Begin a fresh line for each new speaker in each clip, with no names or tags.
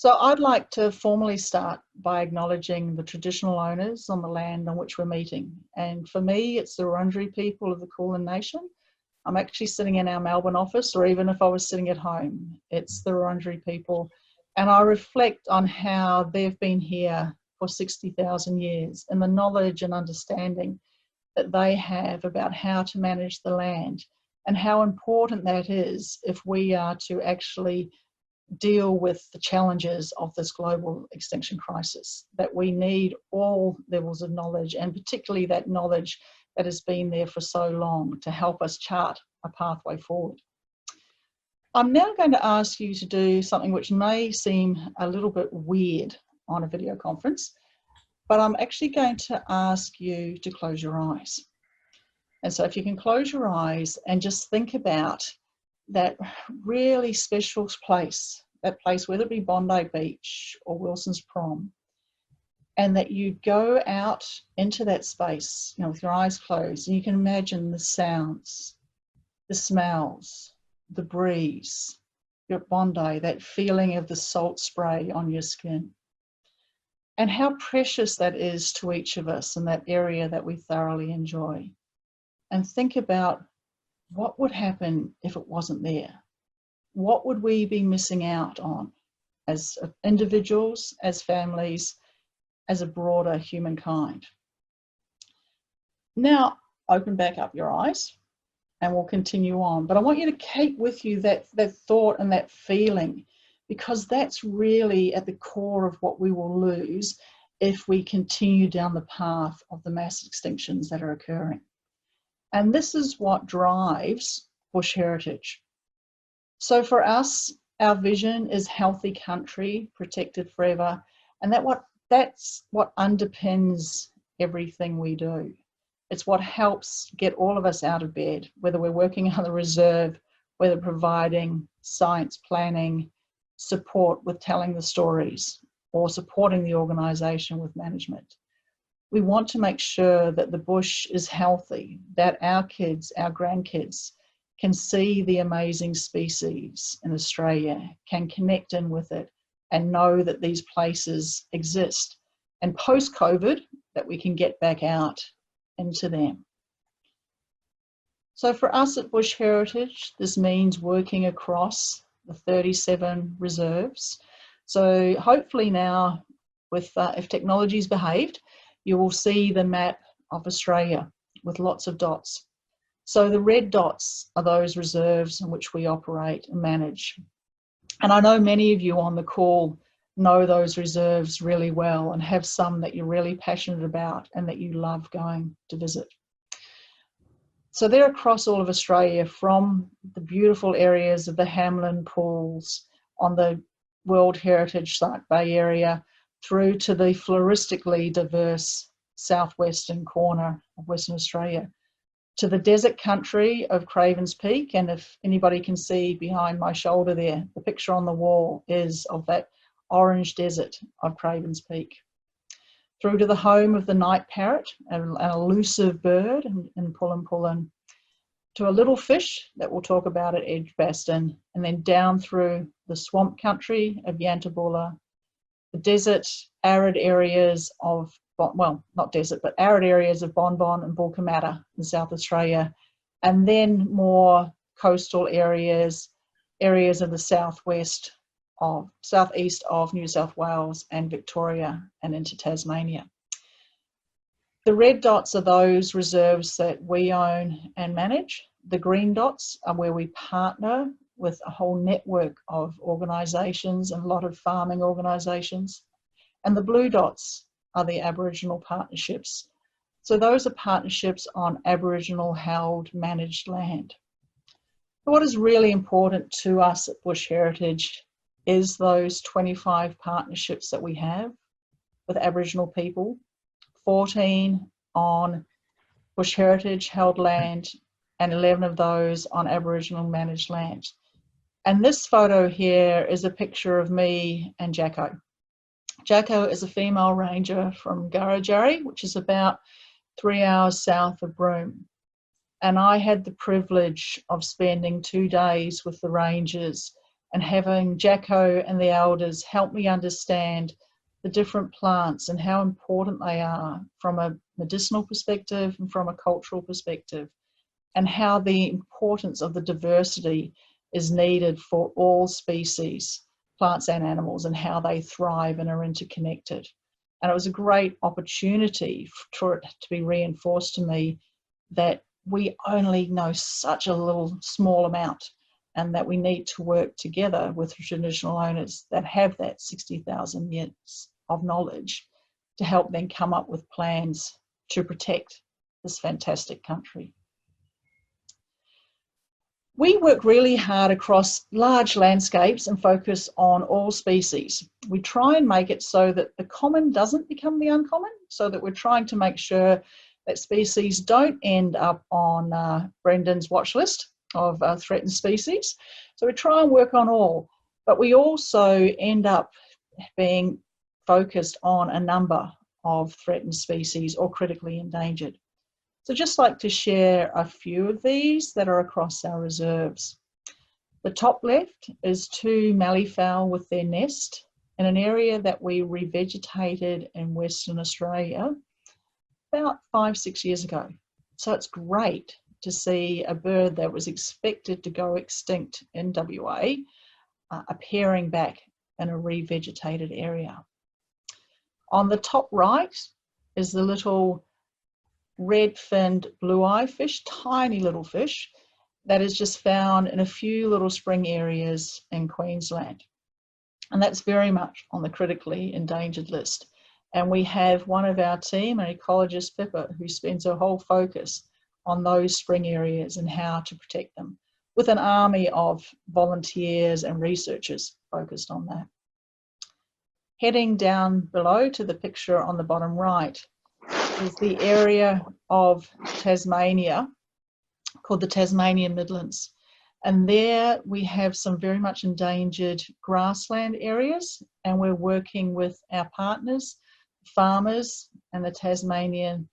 So I'd like to formally start by acknowledging the traditional owners on the land on which we're meeting. And for me, it's the Wurundjeri people of the Kulin Nation. I'm actually sitting in our Melbourne office, or even if I was sitting at home, it's the Wurundjeri people. And I reflect on how they've been here for 60,000 years and the knowledge and understanding that they have about how to manage the land and how important that is if we are to actually deal with the challenges of this global extinction crisis, that we need all levels of knowledge, and particularly that knowledge that has been there for so long to help us chart a pathway forward. I'm now going to ask you to do something which may seem a little bit weird on a video conference, but I'm actually going to ask you to close your eyes. And so if you can close your eyes and just think about that really special place, that place, whether it be Bondi Beach or Wilson's Prom, and that you go out into that space, you know, with your eyes closed, and you can imagine the sounds, the smells, the breeze. You're at Bondi, that feeling of the salt spray on your skin, and how precious that is to each of us in that area that we thoroughly enjoy. And think about what would happen if it wasn't there. What would we be missing out on as individuals, as families, as a broader humankind? Now, open back up your eyes and we'll continue on. But I want you to keep with you that thought and that feeling, because that's really at the core of what we will lose if we continue down the path of the mass extinctions that are occurring. And this is what drives bush heritage. So for us, our vision is healthy country, protected forever. And that's what underpins everything we do. It's what helps get all of us out of bed, whether we're working on the reserve, whether providing science planning, support with telling the stories, or supporting the organisation with management. We want to make sure that the bush is healthy, that our kids, our grandkids, can see the amazing species in Australia, can connect in with it, and know that these places exist. And post-COVID, that we can get back out into them. So for us at Bush Heritage, this means working across the 37 reserves. So hopefully now, with if technology's behaved, you will see the map of Australia with lots of dots. So the red dots are those reserves in which we operate and manage. And I know many of you on the call know those reserves really well and have some that you're really passionate about and that you love going to visit. So they're across all of Australia, from the beautiful areas of the Hamlin Pools on the World Heritage Site Bay Area, through to the floristically diverse southwestern corner of Western Australia, to the desert country of Cravens Peak. And if anybody can see behind my shoulder there, the picture on the wall is of that orange desert of Cravens Peak. Through to the home of the night parrot, an elusive bird in Pullen, to a little fish that we'll talk about at Edgbaston, and then down through the swamp country of Yantabulla, the desert, arid areas of, well, not desert, but arid areas of Bon Bon and Bulkamata in South Australia, and then more coastal areas of the southeast of New South Wales and Victoria and into Tasmania. The red dots are those reserves that we own and manage. The green dots are where we partner with a whole network of organisations and a lot of farming organisations. And the blue dots are the Aboriginal partnerships. So those are partnerships on Aboriginal held, managed land. What is really important to us at Bush Heritage is those 25 partnerships that we have with Aboriginal people, 14 on Bush Heritage held land, and 11 of those on Aboriginal managed land. And this photo here is a picture of me and Jacko. Jacko is a female ranger from Gurrajari, which is about 3 hours south of Broome. And I had the privilege of spending 2 days with the rangers and having Jacko and the elders help me understand the different plants and how important they are from a medicinal perspective and from a cultural perspective, and how the importance of the diversity is needed for all species, plants and animals, and how they thrive and are interconnected. And it was a great opportunity for it to be reinforced to me that we only know such a little small amount, and that we need to work together with traditional owners that have that 60,000 years of knowledge to help them come up with plans to protect this fantastic country. We work really hard across large landscapes and focus on all species. We try and make it so that the common doesn't become the uncommon, so that we're trying to make sure that species don't end up on Brendan's watch list of threatened species. So we try and work on all, but we also end up being focused on a number of threatened species or critically endangered. So just like to share a few of these that are across our reserves. The top left is 2 malleefowl with their nest in an area that we revegetated in Western Australia about 5-6 years ago. So it's great to see a bird that was expected to go extinct in WA appearing back in a revegetated area. On the top right is the little red-finned blue-eye fish, tiny little fish, that is just found in a few little spring areas in Queensland. And that's very much on the critically endangered list. And we have one of our team, an ecologist, Pippa, who spends her whole focus on those spring areas and how to protect them, with an army of volunteers and researchers focused on that. Heading down below to the picture on the bottom right is the area of Tasmania called the Tasmanian Midlands. And there we have some very much endangered grassland areas, and we're working with our partners, farmers and the Tasmanian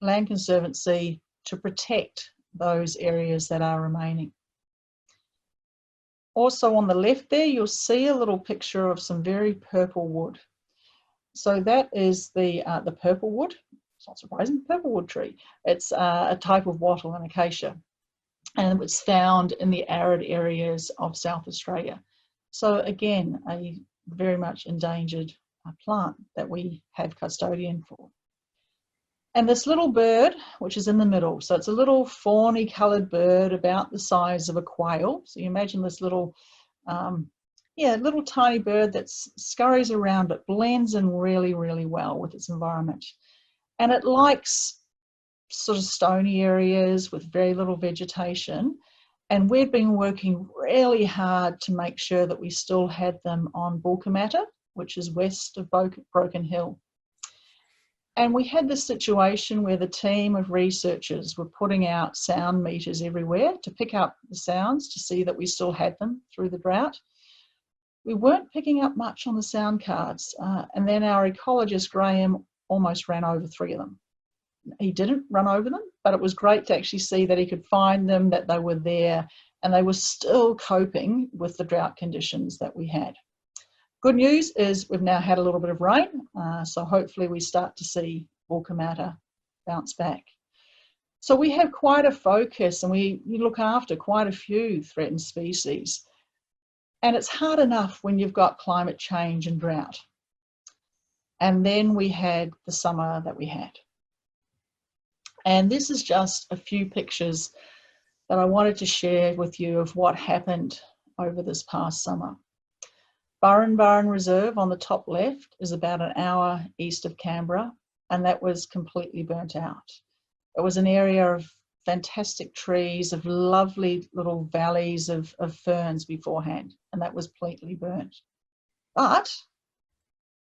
Land Conservancy to protect those areas that are remaining. Also on the left there, you'll see a little picture of some very purple wood. So that is the purple wood. It's not surprising, purple wood tree. It's a type of wattle and acacia, and it's found in the arid areas of South Australia. So again, a very much endangered plant that we have custodian for. And this little bird, which is in the middle, so it's a little fawny coloured bird about the size of a quail. So you imagine this little, little tiny bird that scurries around but blends in really, really well with its environment. And it likes sort of stony areas with very little vegetation. And we've been working really hard to make sure that we still had them on Bulkamata, which is west of Broken Hill. And we had this situation where the team of researchers were putting out sound meters everywhere to pick up the sounds to see that we still had them through the drought. We weren't picking up much on the sound cards. And then our ecologist, Graham, almost ran over 3 of them. He didn't run over them, but it was great to actually see that he could find them, that they were there, and they were still coping with the drought conditions that we had. Good news is we've now had a little bit of rain, so hopefully we start to see Bulkamata bounce back. So we have quite a focus, and we look after quite a few threatened species. And it's hard enough when you've got climate change and drought. And then we had the summer that we had. And this is just a few pictures that I wanted to share with you of what happened over this past summer. Burren Reserve on the top left is about an hour east of Canberra, and that was completely burnt out. It was an area of fantastic trees, of lovely little valleys of ferns beforehand, and that was completely burnt. But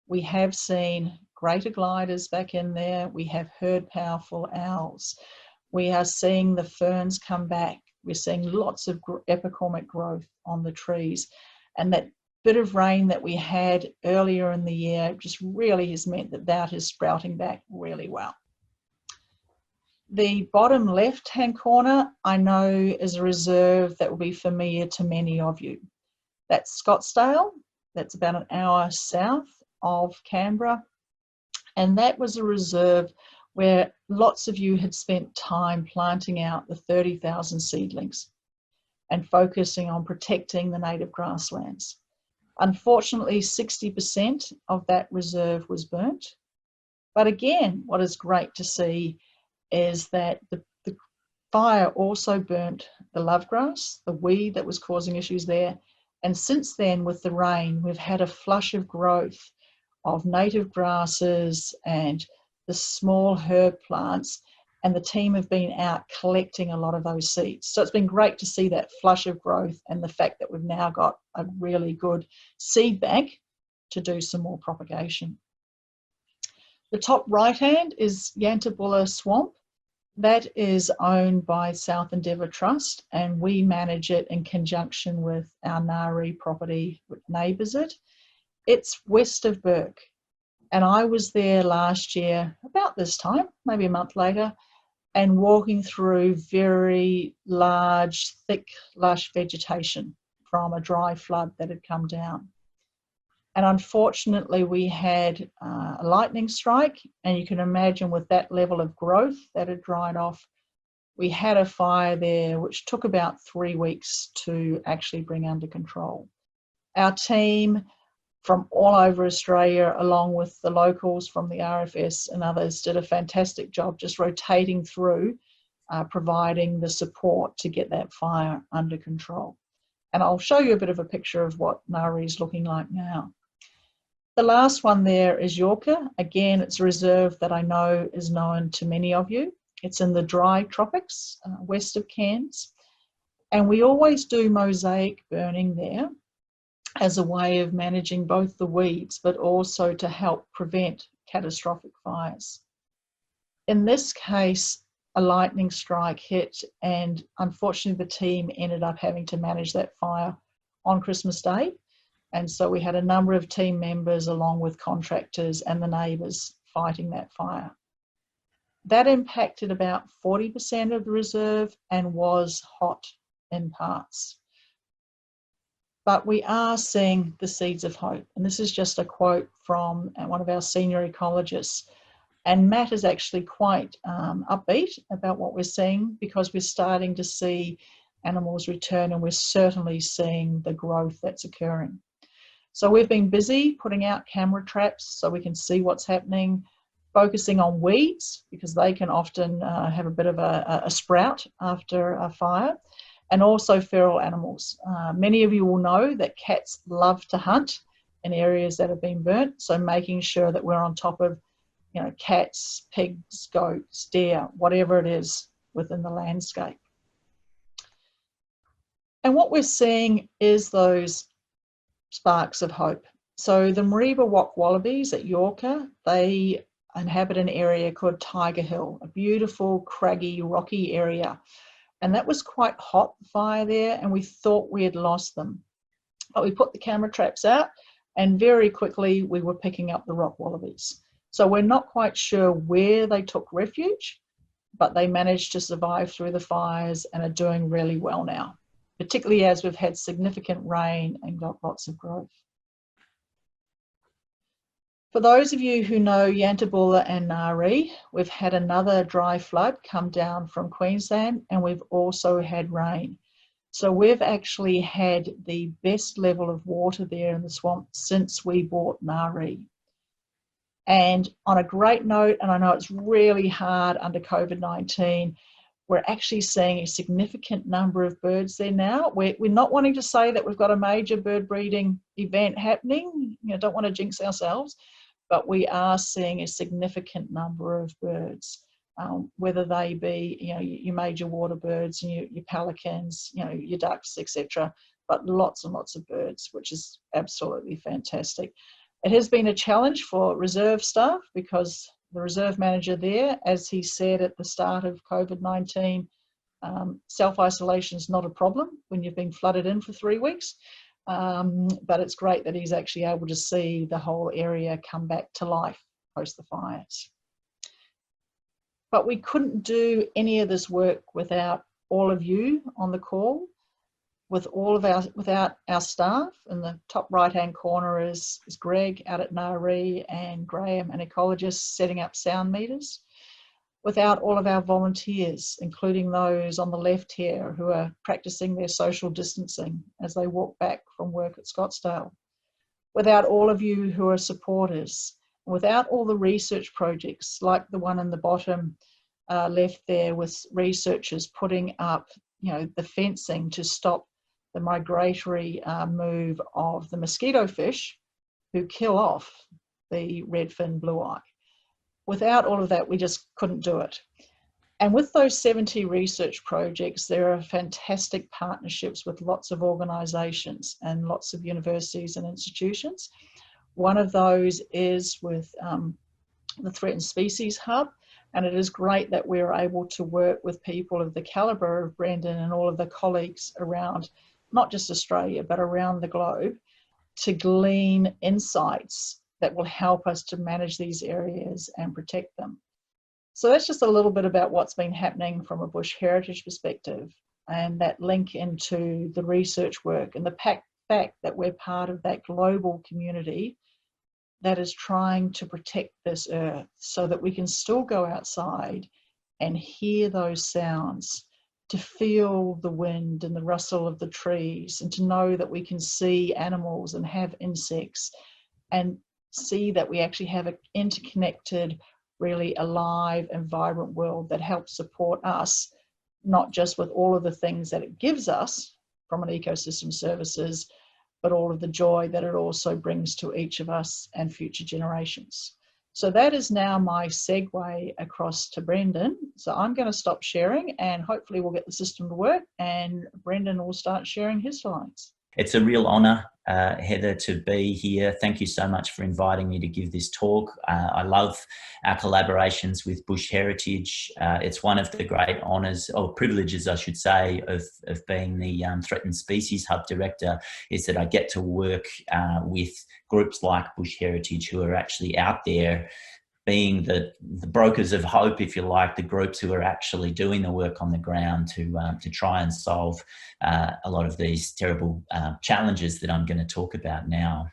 we have seen greater gliders back in there. We have heard powerful owls. We are seeing the ferns come back. We're seeing lots of epicormic growth on the trees. And that bit of rain that we had earlier in the year just really has meant that that is sprouting back really well. The bottom left-hand corner, I know, is a reserve that will be familiar to many of you. That's Scottsdale. That's about an hour south of Canberra. And that was a reserve where lots of you had spent time planting out the 30,000 seedlings and focusing on protecting the native grasslands. Unfortunately, 60% of that reserve was burnt. But again, what is great to see is that the fire also burnt the lovegrass, the weed that was causing issues there. And since then, with the rain, we've had a flush of growth of native grasses and the small herb plants, and the team have been out collecting a lot of those seeds. So it's been great to see that flush of growth and the fact that we've now got a really good seed bank to do some more propagation. The top right hand is Yantabulla Swamp. That is owned by South Endeavour Trust, and we manage it in conjunction with our Nari property, which neighbours it. It's west of Burke, and I was there last year about this time, maybe a month later, and walking through very large, thick, lush vegetation from a dry flood that had come down. And unfortunately, we had a lightning strike, and you can imagine with that level of growth that had dried off, we had a fire there which took about 3 weeks to actually bring under control. Our team from all over Australia, along with the locals from the RFS and others, did a fantastic job just rotating through, providing the support to get that fire under control. And I'll show you a bit of a picture of what Nari is looking like now. The last one there is Yorka. Again, it's a reserve that I know is known to many of you. It's in the dry tropics, west of Cairns. And we always do mosaic burning there as a way of managing both the weeds, but also to help prevent catastrophic fires. In this case, a lightning strike hit, and unfortunately the team ended up having to manage that fire on Christmas Day. And so we had a number of team members along with contractors and the neighbours fighting that fire. That impacted about 40% of the reserve and was hot in parts. But we are seeing the seeds of hope. And this is just a quote from one of our senior ecologists. And Matt is actually quite upbeat about what we're seeing, because we're starting to see animals return, and we're certainly seeing the growth that's occurring. So we've been busy putting out camera traps so we can see what's happening, focusing on weeds because they can often have a bit of a sprout after a fire, and also feral animals. Many of you will know that cats love to hunt in areas that have been burnt, so making sure that we're on top of, you know, cats, pigs, goats, deer, whatever it is within the landscape. And what we're seeing is those sparks of hope. So the Mareeba Wok Wallabies at Yorka, they inhabit an area called Tiger Hill, a beautiful, craggy, rocky area. And that was quite hot, the fire there, and we thought we had lost them. But we put the camera traps out, and very quickly we were picking up the rock wallabies. So we're not quite sure where they took refuge, but they managed to survive through the fires and are doing really well now, particularly as we've had significant rain and got lots of growth. For those of you who know Yantabulla and Nari, we've had another dry flood come down from Queensland, and we've also had rain. So we've actually had the best level of water there in the swamp since we bought Nari. And on a great note, and I know it's really hard under COVID-19, we're actually seeing a significant number of birds there now. We're not wanting to say that we've got a major bird breeding event happening. You know, don't want to jinx ourselves, but we are seeing a significant number of birds, whether they be, you know, your major water birds and your pelicans, you know, your ducks, etc. But lots and lots of birds, which is absolutely fantastic. It has been a challenge for reserve staff because the reserve manager there, as he said at the start of COVID-19, self-isolation is not a problem when you've been flooded in for 3 weeks. But it's great that he's actually able to see the whole area come back to life post the fires. But we couldn't do any of this work without all of you on the call. without our staff. In the top right-hand corner is Greg out at Naree, and Graham, an ecologist, setting up sound meters. Without all of our volunteers, including those on the left here who are practicing their social distancing as they walk back from work at Scottsdale. Without all of you who are supporters, without all the research projects like the one in the bottom left there with researchers putting up, the fencing to stop the migratory move of the mosquito fish who kill off the redfin blue-eye. Without all of that, we just couldn't do it. And with those 70 research projects, there are fantastic partnerships with lots of organisations and lots of universities and institutions. One of those is with the Threatened Species Hub, and it is great that we're able to work with people of the calibre of Brendan and all of the colleagues around, not just Australia, but around the globe, to glean insights that will help us to manage these areas and protect them. So that's just a little bit about what's been happening from a bush heritage perspective, and that link into the research work and the fact that we're part of that global community that is trying to protect this earth so that we can still go outside and hear those sounds, to feel the wind and the rustle of the trees, and to know that we can see animals and have insects and see that we actually have an interconnected, really alive and vibrant world that helps support us, not just with all of the things that it gives us from an ecosystem services, but all of the joy that it also brings to each of us and future generations. So that is now my segue across to Brendan. So I'm going to stop sharing and hopefully we'll get the system to work and Brendan will start sharing his slides.
It's a real honour, Heather, to be here. Thank you so much for inviting me to give this talk. I love our collaborations with Bush Heritage. It's one of the great honours, or privileges I should say, of being the Threatened Species Hub Director, is that I get to work with groups like Bush Heritage who are actually out there being the brokers of hope, if you like, the groups who are actually doing the work on the ground to try and solve a lot of these terrible challenges that I'm going to talk about now.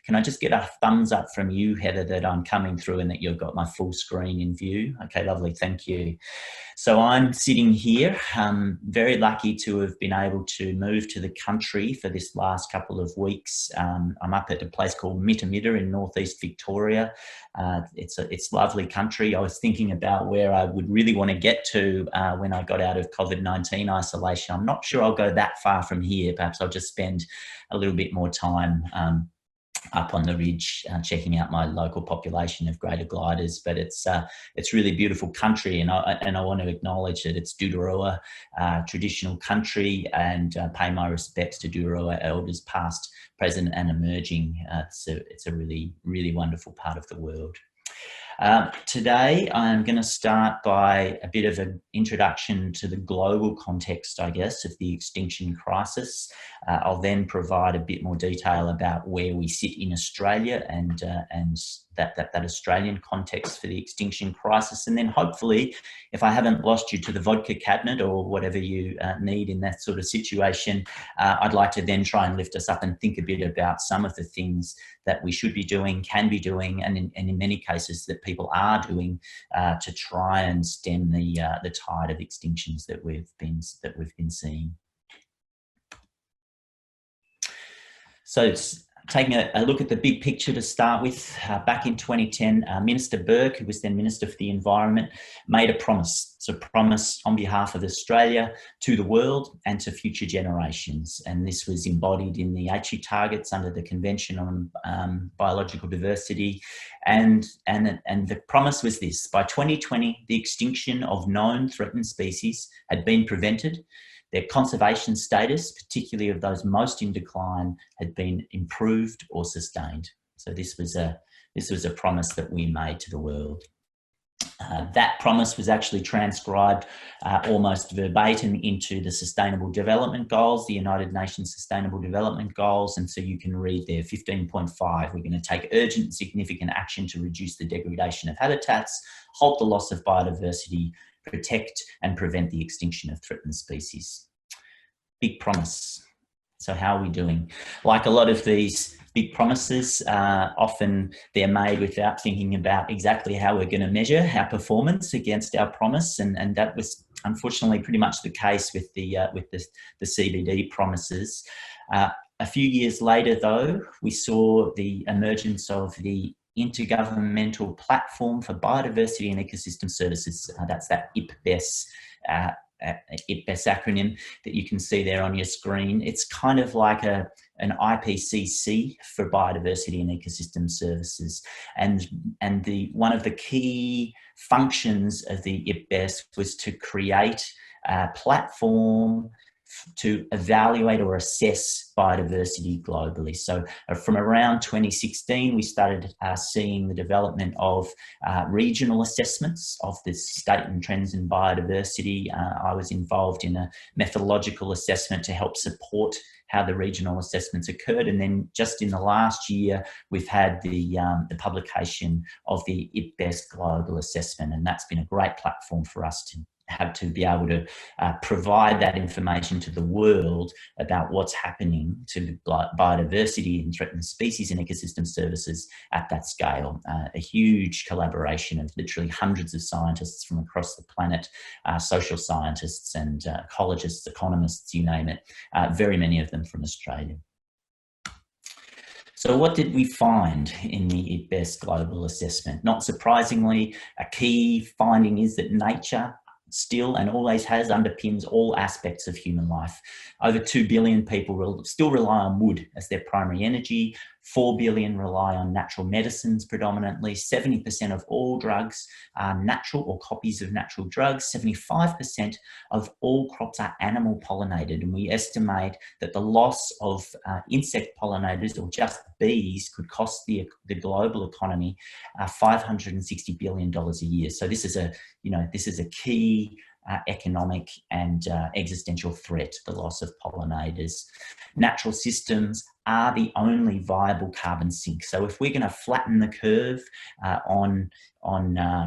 Can I just get a thumbs up from you, Heather, that I'm coming through and that you've got my full screen in view? Okay, lovely, thank you. So I'm sitting here, very lucky to have been able to move to the country for this last couple of weeks. I'm up at a place called Mitamita in northeast Victoria. It's lovely country. I was thinking about where I would really want to get to when I got out of COVID-19 isolation. I'm not sure I'll go that far from here. Perhaps I'll just spend a little bit more time up on the ridge, checking out my local population of greater gliders. But it's really beautiful country, and I want to acknowledge that it's Doodaroa traditional country, and pay my respects to Doodaroa elders past, present and emerging. It's a really, really wonderful part of the world. Today, I'm going to start by a bit of an introduction to the global context, I guess, of the extinction crisis. I'll then provide a bit more detail about where we sit in Australia and that Australian context for the extinction crisis. And then hopefully, if I haven't lost you to the vodka cabinet or whatever you need in that sort of situation, I'd like to then try and lift us up and think a bit about some of the things that we should be doing, can be doing, and in many cases that people are doing to try and stem the tide of extinctions that we've been seeing. So taking a look at the big picture to start with, back in 2010, Minister Burke, who was then Minister for the Environment, made a promise. It's a promise on behalf of Australia to the world and to future generations. And this was embodied in the Aichi targets under the Convention on Biological Diversity. And the promise was this: by 2020, the extinction of known threatened species had been prevented. Their conservation status, particularly of those most in decline, had been improved or sustained. So this was a promise that we made to the world. That promise was actually transcribed almost verbatim into the Sustainable Development Goals, the United Nations Sustainable Development Goals. And so you can read there, 15.5, we're going to take urgent and significant action to reduce the degradation of habitats, halt the loss of biodiversity, protect and prevent the extinction of threatened species. big promise. So how are we doing? Like a lot of these big promises, often they're made without thinking about exactly how we're going to measure our performance against our promise, and that was unfortunately pretty much the case with the CBD promises. A few years later, though, we saw the emergence of the Intergovernmental Platform for Biodiversity and Ecosystem Services. That's that IPBES. IPBES acronym that you can see there on your screen. It's kind of like an IPCC for biodiversity and ecosystem services. And one of the key functions of the IPBES was to create a platform to evaluate or assess biodiversity globally. So from around 2016, we started seeing the development of regional assessments of the state and trends in biodiversity. I was involved in a methodological assessment to help support how the regional assessments occurred. And then just in the last year, we've had the publication of the IPBES Global Assessment, and that's been a great platform for us to have to be able to provide that information to the world about what's happening to biodiversity and threatened species and ecosystem services at that scale. A huge collaboration of literally hundreds of scientists from across the planet, social scientists and ecologists, economists, you name it, very many of them from Australia. So what did we find in the IPBES Global Assessment? Not surprisingly, a key finding is that nature still and always has underpins all aspects of human life. Over 2 billion people still rely on wood as their primary energy. 4 billion rely on natural medicines predominantly. 70% of all drugs are natural or copies of natural drugs. 75% of all crops are animal pollinated. And we estimate that the loss of insect pollinators or just bees could cost the global economy $560 billion a year. So this is a key economic and existential threat, the loss of pollinators. Natural systems are the only viable carbon sink. So if we're going to flatten the curve on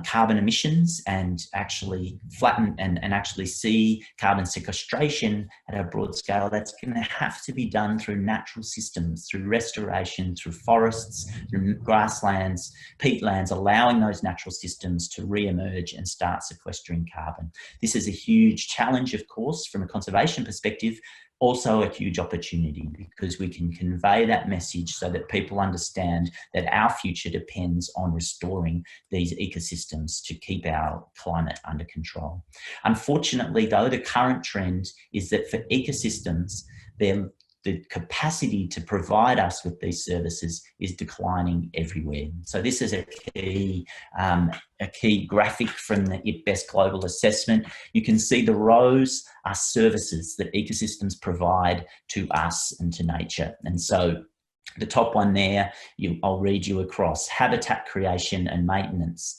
carbon emissions and actually flatten and actually see carbon sequestration at a broad scale, that's going to have to be done through natural systems, through restoration, through forests, through grasslands, peatlands, allowing those natural systems to re-emerge and start sequestering carbon. This is a huge challenge, of course, from a conservation perspective, also a huge opportunity because we can convey that message so that people understand that our future depends on restoring these ecosystems to keep our climate under control. Unfortunately, though, the current trend is that for ecosystems, the capacity to provide us with these services is declining everywhere. So this is a key graphic from the IPBES Global Assessment. You can see the rows are services that ecosystems provide to us and to nature. And so the top one there, I'll read you across: habitat creation and maintenance.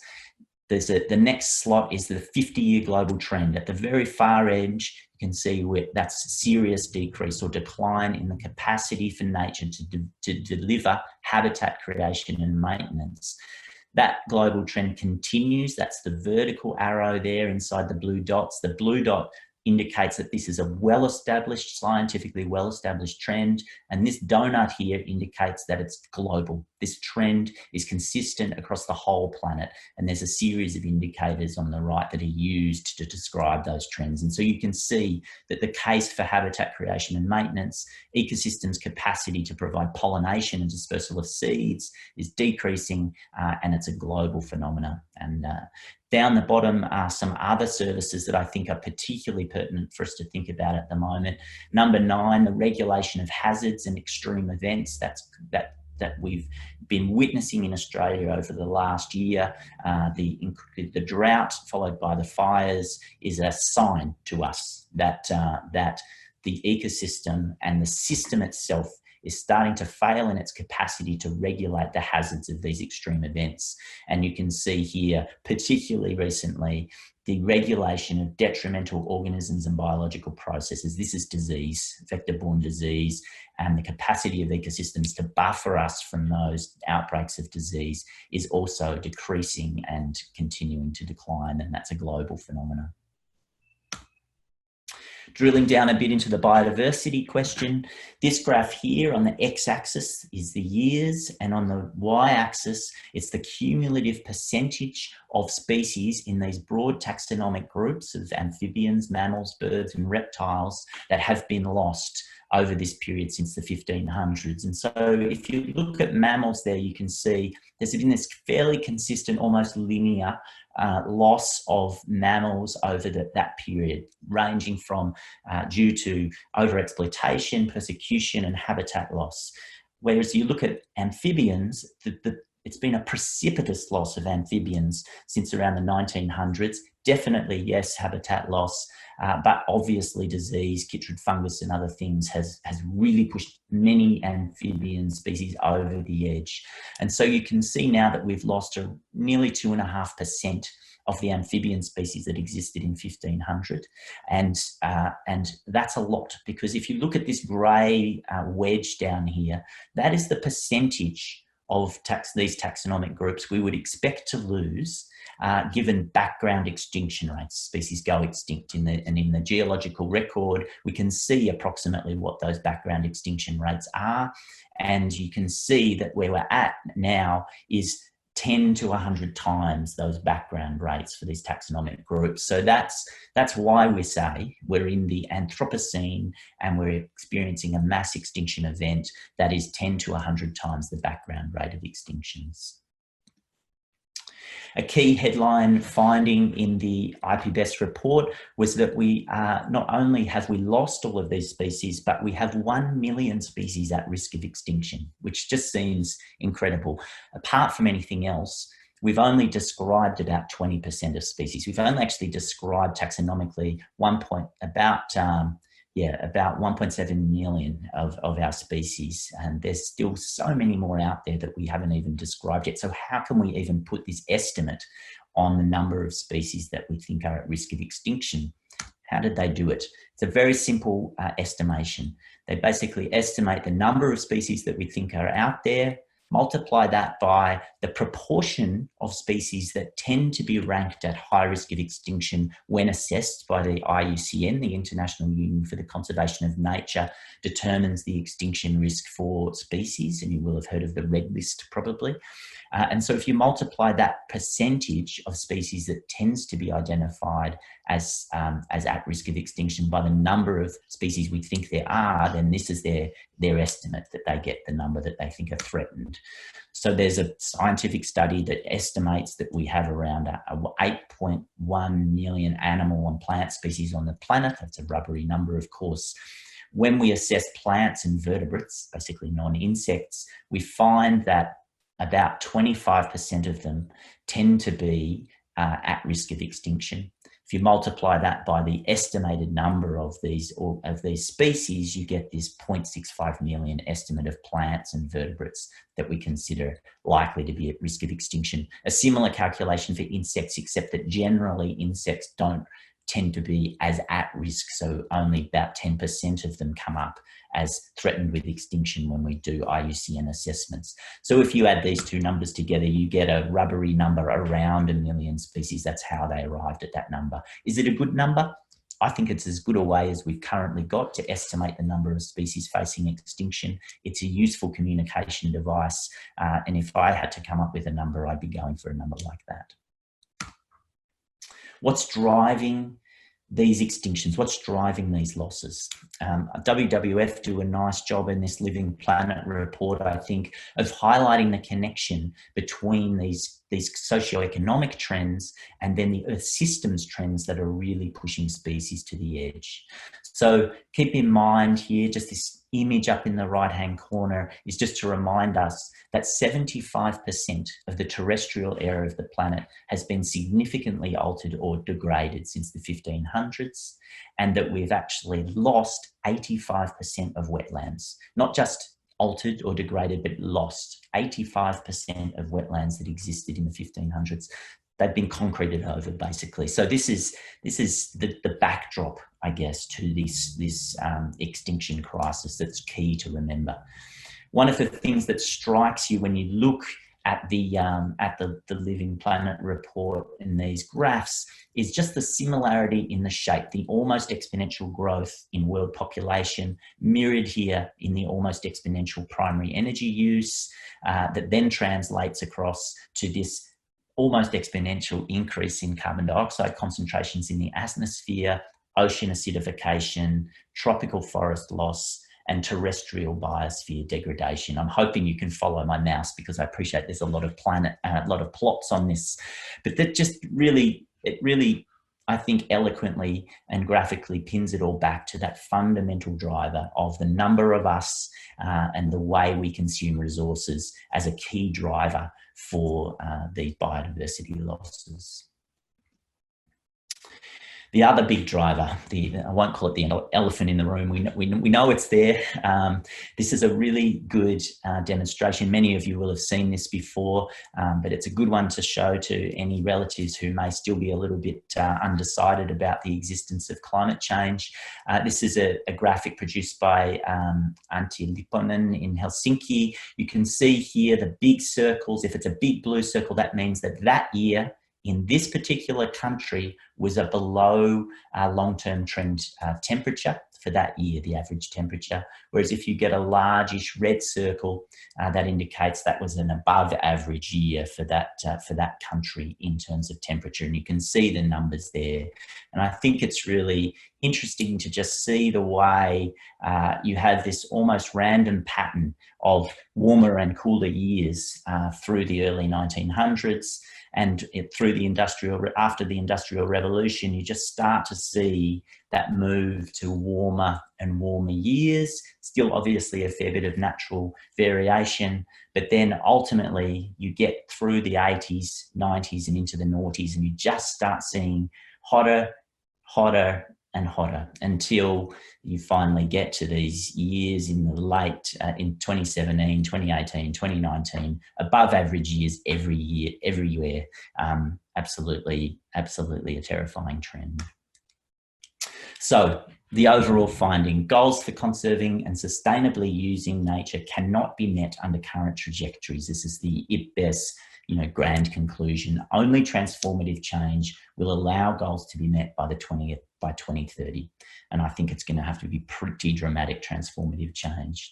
The next slot is the 50-year global trend. At the very far edge, you can see where that's serious decrease or decline in the capacity for nature to deliver habitat creation and maintenance. That global trend continues. That's the vertical arrow there inside the blue dots. The blue dot indicates that this is a well-established, scientifically well-established trend. And this donut here indicates that it's global. This trend is consistent across the whole planet. And there's a series of indicators on the right that are used to describe those trends. And so you can see that the case for habitat creation and maintenance, ecosystems' capacity to provide pollination and dispersal of seeds is decreasing, and it's a global phenomenon. And down the bottom are some other services that I think are particularly pertinent for us to think about at the moment. Number 9, the regulation of hazards and extreme events. That we've been witnessing in Australia over the last year. The drought followed by the fires is a sign to us that the ecosystem and the system itself is starting to fail in its capacity to regulate the hazards of these extreme events. And you can see here, particularly recently, the regulation of detrimental organisms and biological processes. This is disease, vector-borne disease, and the capacity of ecosystems to buffer us from those outbreaks of disease is also decreasing and continuing to decline, and that's a global phenomenon. Drilling down a bit into the biodiversity question, this graph here on the x-axis is the years, and on the y-axis, it's the cumulative percentage of species in these broad taxonomic groups of amphibians, mammals, birds, and reptiles that have been lost over this period since the 1500s. And so if you look at mammals there, you can see there's been this fairly consistent, almost linear loss of mammals over that period, ranging from due to overexploitation, persecution, and habitat loss. Whereas you look at amphibians, it's been a precipitous loss of amphibians since around the 1900s. Definitely, yes, habitat loss, but obviously disease, chytrid fungus and other things has really pushed many amphibian species over the edge. And so you can see now that we've lost nearly 2.5% of the amphibian species that existed in 1500. And that's a lot, because if you look at this grey wedge down here, that is the percentage of these taxonomic groups we would expect to lose given background extinction rates. Species go extinct and in the geological record, we can see approximately what those background extinction rates are. And you can see that where we're at now is 10 to 100 times those background rates for these taxonomic groups. So that's why we say we're in the Anthropocene and we're experiencing a mass extinction event that is 10 to 100 times the background rate of extinctions. A key headline finding in the IPBES report was that we not only have we lost all of these species, but we have 1 million species at risk of extinction, which just seems incredible. Apart from anything else, we've only described about 20% of species. We've only actually described taxonomically about 1.7 million of our species, and there's still so many more out there that we haven't even described yet. So how can we even put this estimate on the number of species that we think are at risk of extinction? How did they do it? It's a very simple estimation. They basically estimate the number of species that we think are out there, multiply that by the proportion of species that tend to be ranked at high risk of extinction when assessed by the IUCN, the International Union for the Conservation of Nature, determines the extinction risk for species, and you will have heard of the red list probably. And so if you multiply that percentage of species that tends to be identified as at risk of extinction by the number of species we think there are, then this is their estimate that they get the number that they think are threatened. So there's a scientific study that estimates that we have around 8.1 million animal and plant species on the planet. That's a rubbery number, of course. When we assess plants and vertebrates, basically non-insects, we find that about 25% of them tend to be at risk of extinction. If you multiply that by the estimated number of these species, you get this 0.65 million estimate of plants and vertebrates that we consider likely to be at risk of extinction. A similar calculation for insects, except that generally insects don't tend to be as at risk, so only about 10% of them come up as threatened with extinction when we do IUCN assessments. So if you add these two numbers together, you get a rubbery number around 1 million species. That's how they arrived at that number. Is it a good number? I think it's as good a way as we've currently got to estimate the number of species facing extinction. It's a useful communication device, and if I had to come up with a number, I'd be going for a number like that. What's driving these extinctions? What's driving these losses? WWF do a nice job in this Living Planet report, I think, of highlighting the connection between these socioeconomic trends and then the Earth systems trends that are really pushing species to the edge. So keep in mind here, just this image up in the right-hand corner is just to remind us that 75% of the terrestrial area of the planet has been significantly altered or degraded since the 1500s, and that we've actually lost 85% of wetlands, not just altered or degraded, but lost 85% of wetlands that existed in the 1500s. They've been concreted over, basically. So this is the backdrop, I guess, to this extinction crisis that's key to remember. One of the things that strikes you when you look at the Living Planet report in these graphs is just the similarity in the shape, the almost exponential growth in world population, mirrored here in the almost exponential primary energy use, that then translates across to this almost exponential increase in carbon dioxide concentrations in the atmosphere, ocean acidification, tropical forest loss, and terrestrial biosphere degradation. I'm hoping you can follow my mouse because I appreciate there's a lot of plots on this, but that just really, I think, eloquently and graphically pins it all back to that fundamental driver of the number of us and the way we consume resources as a key driver for these biodiversity losses. The other big driver, I won't call it the elephant in the room, we know it's there. This is a really good demonstration. Many of you will have seen this before, but it's a good one to show to any relatives who may still be a little bit undecided about the existence of climate change. This is a graphic produced by Antti Lipponen in Helsinki. You can see here the big circles. If it's a big blue circle, that means that that year, in this particular country, was a below long-term trend temperature for that year, the average temperature. Whereas if you get a largish red circle, that indicates that was an above average year for that country in terms of temperature. And you can see the numbers there. And I think it's really interesting to just see the way you have this almost random pattern of warmer and cooler years through the early 1900s. And through after the Industrial Revolution, you just start to see that move to warmer and warmer years. Still, obviously, a fair bit of natural variation, but then ultimately you get through the 80s, 90s, and into the noughties, and you just start seeing hotter, hotter, and hotter until you finally get to these years in the late, in 2017, 2018, 2019, above average years every year, everywhere. Absolutely a terrifying trend. So the overall finding, goals for conserving and sustainably using nature cannot be met under current trajectories. This is the IPBES grand conclusion. Only transformative change will allow goals to be met by 2030. And I think it's going to have to be pretty dramatic transformative change.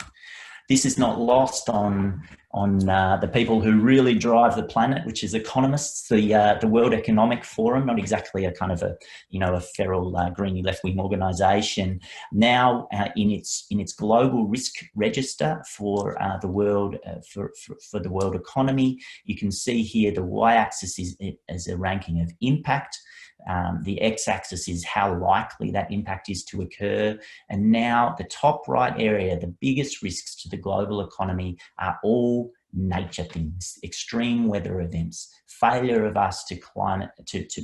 This is not lost on the people who really drive the planet, which is economists. The World Economic Forum, not exactly a kind of a feral greeny left-wing organisation, now in its global risk register for the world for the world economy. You can see here the y-axis is a ranking of impact. The x-axis is how likely that impact is to occur. And now the top right area, the biggest risks to the global economy are all nature things, extreme weather events, failure of us to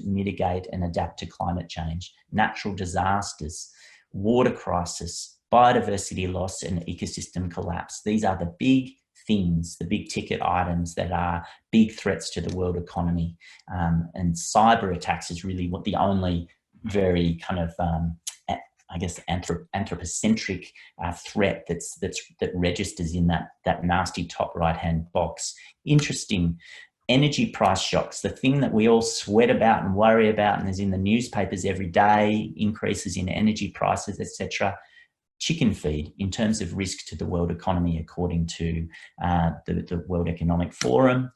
mitigate and adapt to climate change, natural disasters, water crisis, biodiversity loss, and ecosystem collapse. These are the big things, the big ticket items that are big threats to the world economy. And cyber attacks is really what the only very kind of, I guess, anthropocentric threat that registers in that nasty top right-hand box. Interesting. Energy price shocks, the thing that we all sweat about and worry about and is in the newspapers every day, increases in energy prices, etc. Chicken feed in terms of risk to the world economy, according to the World Economic Forum.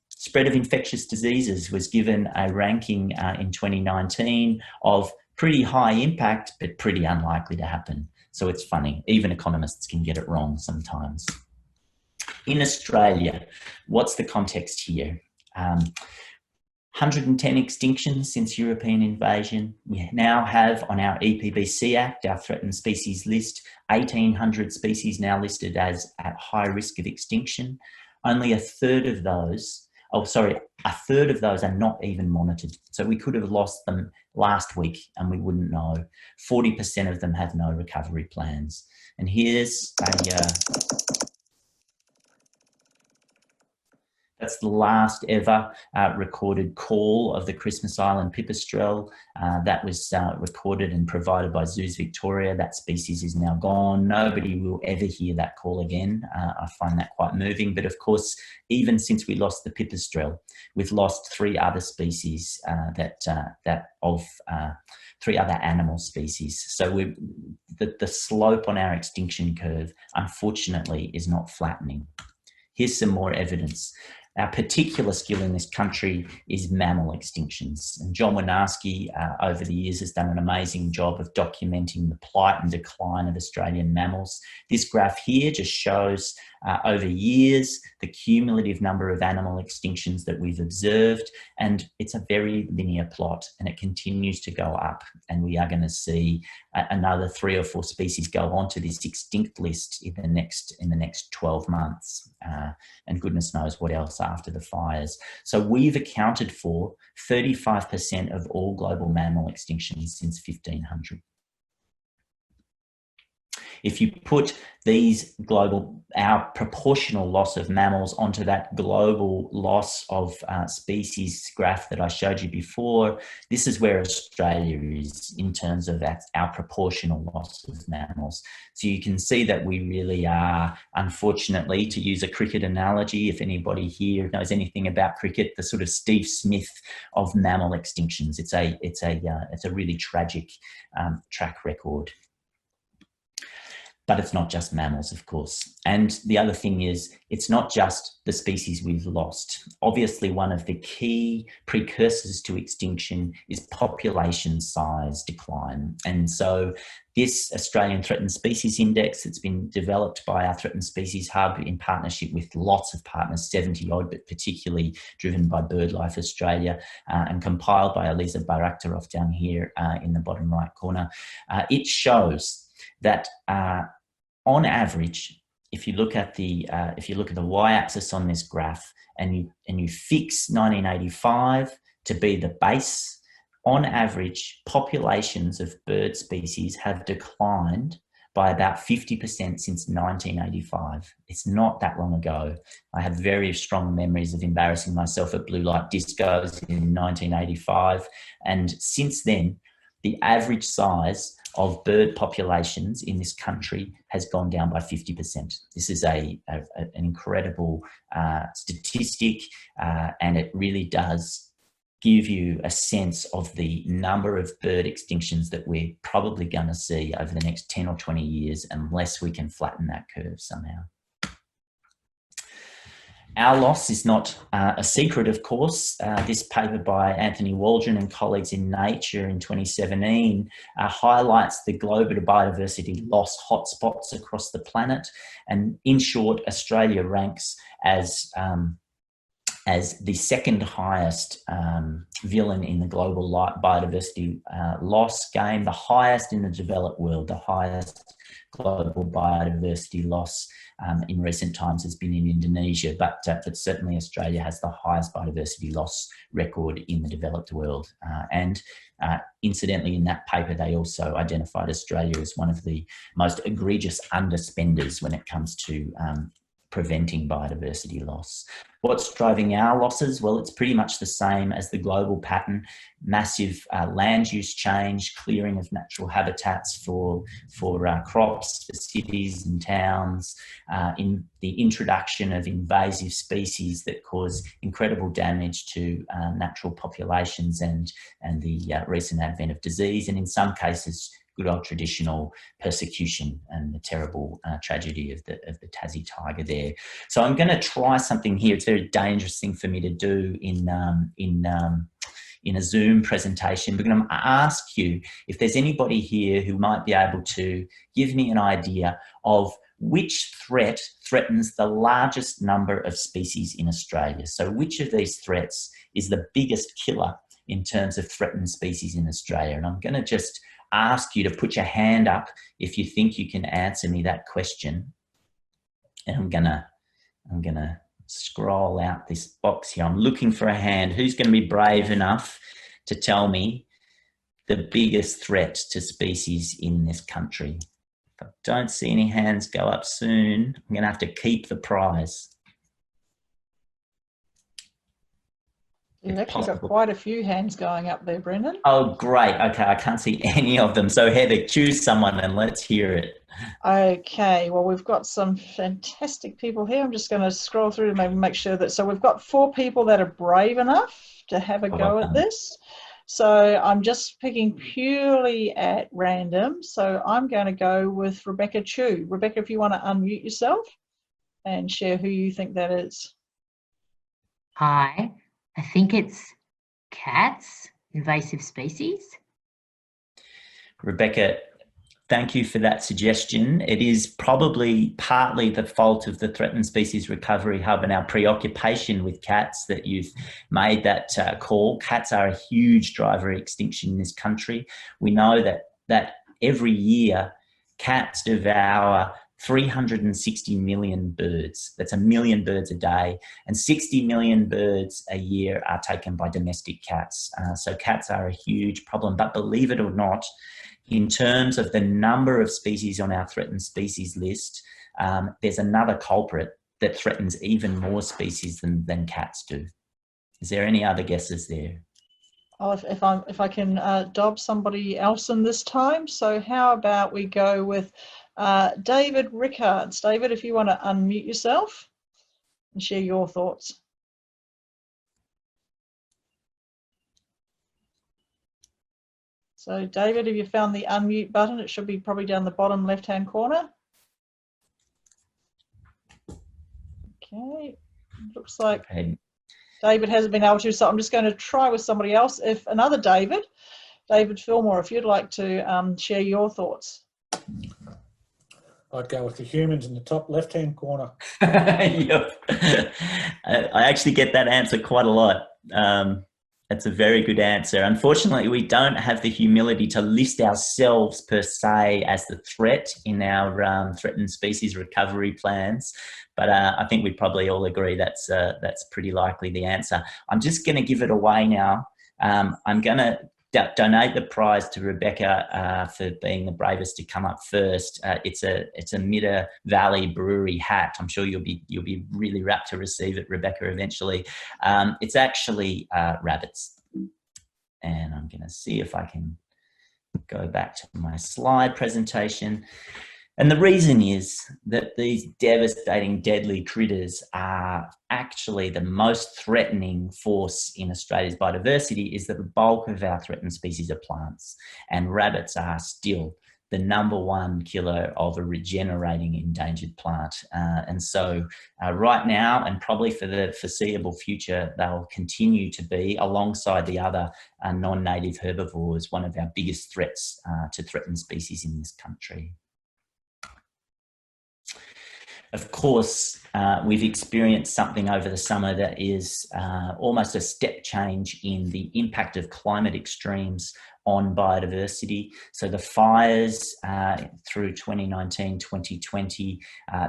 Spread of infectious diseases was given a ranking in 2019 of pretty high impact, but pretty unlikely to happen. So it's funny, even economists can get it wrong sometimes. In Australia, what's the context here? 110 extinctions since European invasion. We now have on our EPBC Act, our threatened species list, 1,800 species now listed as at high risk of extinction. Only a third of those are not even monitored. So we could have lost them last week and we wouldn't know. 40% of them have no recovery plans. And here's That's the last ever recorded call of the Christmas Island pipistrelle. That was recorded and provided by Zoos Victoria. That species is now gone. Nobody will ever hear that call again. I find that quite moving. But of course, even since we lost the pipistrelle, we've lost 3 other species three other animal species. So the slope on our extinction curve, unfortunately, is not flattening. Here's some more evidence. Our particular skill in this country is mammal extinctions. And John Winarski, over the years, has done an amazing job of documenting the plight and decline of Australian mammals. This graph here just shows over years the cumulative number of animal extinctions that we've observed, and it's a very linear plot, and it continues to go up, and we are going to see another 3 or 4 species go onto this extinct list in the next 12 months, and goodness knows what else after the fires. So we've accounted for 35% of all global mammal extinctions since 1500. If you put our proportional loss of mammals onto that global loss of species graph that I showed you before, this is where Australia is in terms of our proportional loss of mammals. So you can see that we really are, unfortunately, to use a cricket analogy, if anybody here knows anything about cricket, the sort of Steve Smith of mammal extinctions. It's a really tragic track record. But it's not just mammals, of course. And the other thing is, it's not just the species we've lost. Obviously, one of the key precursors to extinction is population size decline. And so this Australian Threatened Species Index that's been developed by our Threatened Species Hub in partnership with lots of partners, 70 odd, but particularly driven by BirdLife Australia, and compiled by Eliza Bayraktarov down here in the bottom right corner. It shows that on average, if you look at the y-axis on this graph and you fix 1985 to be the base, on average, populations of bird species have declined by about 50% since 1985. It's not that long ago. I have very strong memories of embarrassing myself at blue light discos in 1985, and since then, the average size of bird populations in this country has gone down by 50%. This is an incredible statistic, and it really does give you a sense of the number of bird extinctions that we're probably going to see over the next 10 or 20 years unless we can flatten that curve somehow. Our loss is not a secret, of course. This paper by Anthony Waldron and colleagues in Nature in 2017 highlights the global biodiversity loss hotspots across the planet. And in short, Australia ranks as the second highest villain in the global biodiversity loss game, the highest in the developed world, the highest global biodiversity loss in recent times has been in Indonesia, but certainly Australia has the highest biodiversity loss record in the developed world. And incidentally, in that paper, they also identified Australia as one of the most egregious underspenders when it comes to preventing biodiversity loss. What's driving our losses? Well, it's pretty much the same as the global pattern: massive land use change, clearing of natural habitats for crops, for cities and towns, in the introduction of invasive species that cause incredible damage to natural populations, and the recent advent of disease, and in some cases, good old traditional persecution and the terrible tragedy of the Tassie tiger there. So I'm going to try something here. It's a very dangerous thing for me to do in a Zoom presentation. But I'm going to ask you if there's anybody here who might be able to give me an idea of which threat threatens the largest number of species in Australia. So which of these threats is the biggest killer in terms of threatened species in Australia? And I'm going to just ask you to put your hand up if you think you can answer me that question. And I'm gonna scroll out this box here. I'm looking for a hand. Who's going to be brave enough to tell me the biggest threat to species in this country? If I don't see any hands go up soon, I'm going to have to keep the prize.
You've
if
actually got
possible.
quite a few hands going up there, Brendan.
Oh, great. Okay, I can't see any of them. So Heather, choose someone and let's hear it.
Okay, well, we've got some fantastic people here. I'm just going to scroll through to maybe make sure that, so we've got 4 people that are brave enough to have a
Oh,
go
well
at
done.
this. So I'm just picking purely at random. So I'm going to go with Rebecca Chu. Rebecca, if you want to unmute yourself and share who you think that is.
Hi, I think it's cats, invasive species.
Rebecca, thank you for that suggestion. It is probably partly the fault of the Threatened Species Recovery Hub and our preoccupation with cats that you've made that call. Cats are a huge driver of extinction in this country. We know that every year cats devour 360 million birds. That's 1 million birds a day, and 60 million birds a year are taken by domestic cats. So cats are a huge problem, but believe it or not, in terms of the number of species on our threatened species list, there's another culprit that threatens even more species than cats do. Is there any other guesses there?
Oh, if I can dob somebody else in this time. So how about we go with David Rickards. David, if you want to unmute yourself and share your thoughts. So David, have you found the unmute button? It should be probably down the bottom left-hand corner. Okay, looks like David hasn't been able to, so I'm just going to try with somebody else. If another David Fillmore, if you'd like to share your thoughts.
I'd go with the humans in the top left-hand corner.
Yep. I actually get that answer quite a lot. That's a very good answer. Unfortunately, we don't have the humility to list ourselves per se as the threat in our threatened species recovery plans. But I think we probably all agree that's pretty likely the answer. I'm just going to give it away now. I'm going to donate the prize to Rebecca for being the bravest to come up first. It's a Midder Valley Brewery hat. I'm sure you'll be really rapt to receive it, Rebecca, eventually. It's actually rabbits, and I'm going to see if I can go back to my slide presentation. And the reason is that these devastating, deadly critters are actually the most threatening force in Australia's biodiversity. Is that the bulk of our threatened species are plants, and rabbits are still the #1 killer of a regenerating endangered plant. And so right now, and probably for the foreseeable future, they'll continue to be, alongside the other non-native herbivores, one of our biggest threats to threatened species in this country. Of course, we've experienced something over the summer that is almost a step change in the impact of climate extremes on biodiversity. So the fires through 2019, 2020,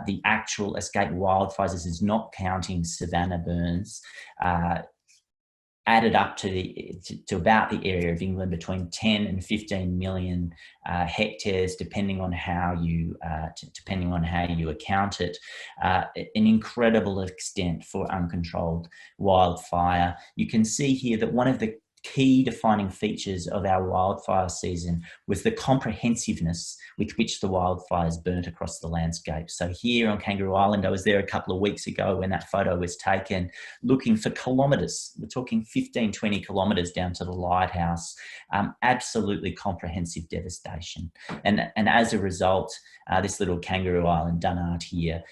the actual escaped wildfires, this is not counting savanna burns, added up to about the area of England between 10 and 15 million hectares, depending on how you account it. An incredible extent for uncontrolled wildfire. You can see here that one of the key defining features of our wildfire season was the comprehensiveness with which the wildfires burnt across the landscape. So here on Kangaroo Island, I was there a couple of weeks ago when that photo was taken, looking for kilometres. We're talking 15, 20 kilometres down to the lighthouse. Absolutely comprehensive devastation. And as a result, this little Kangaroo Island Dunnart here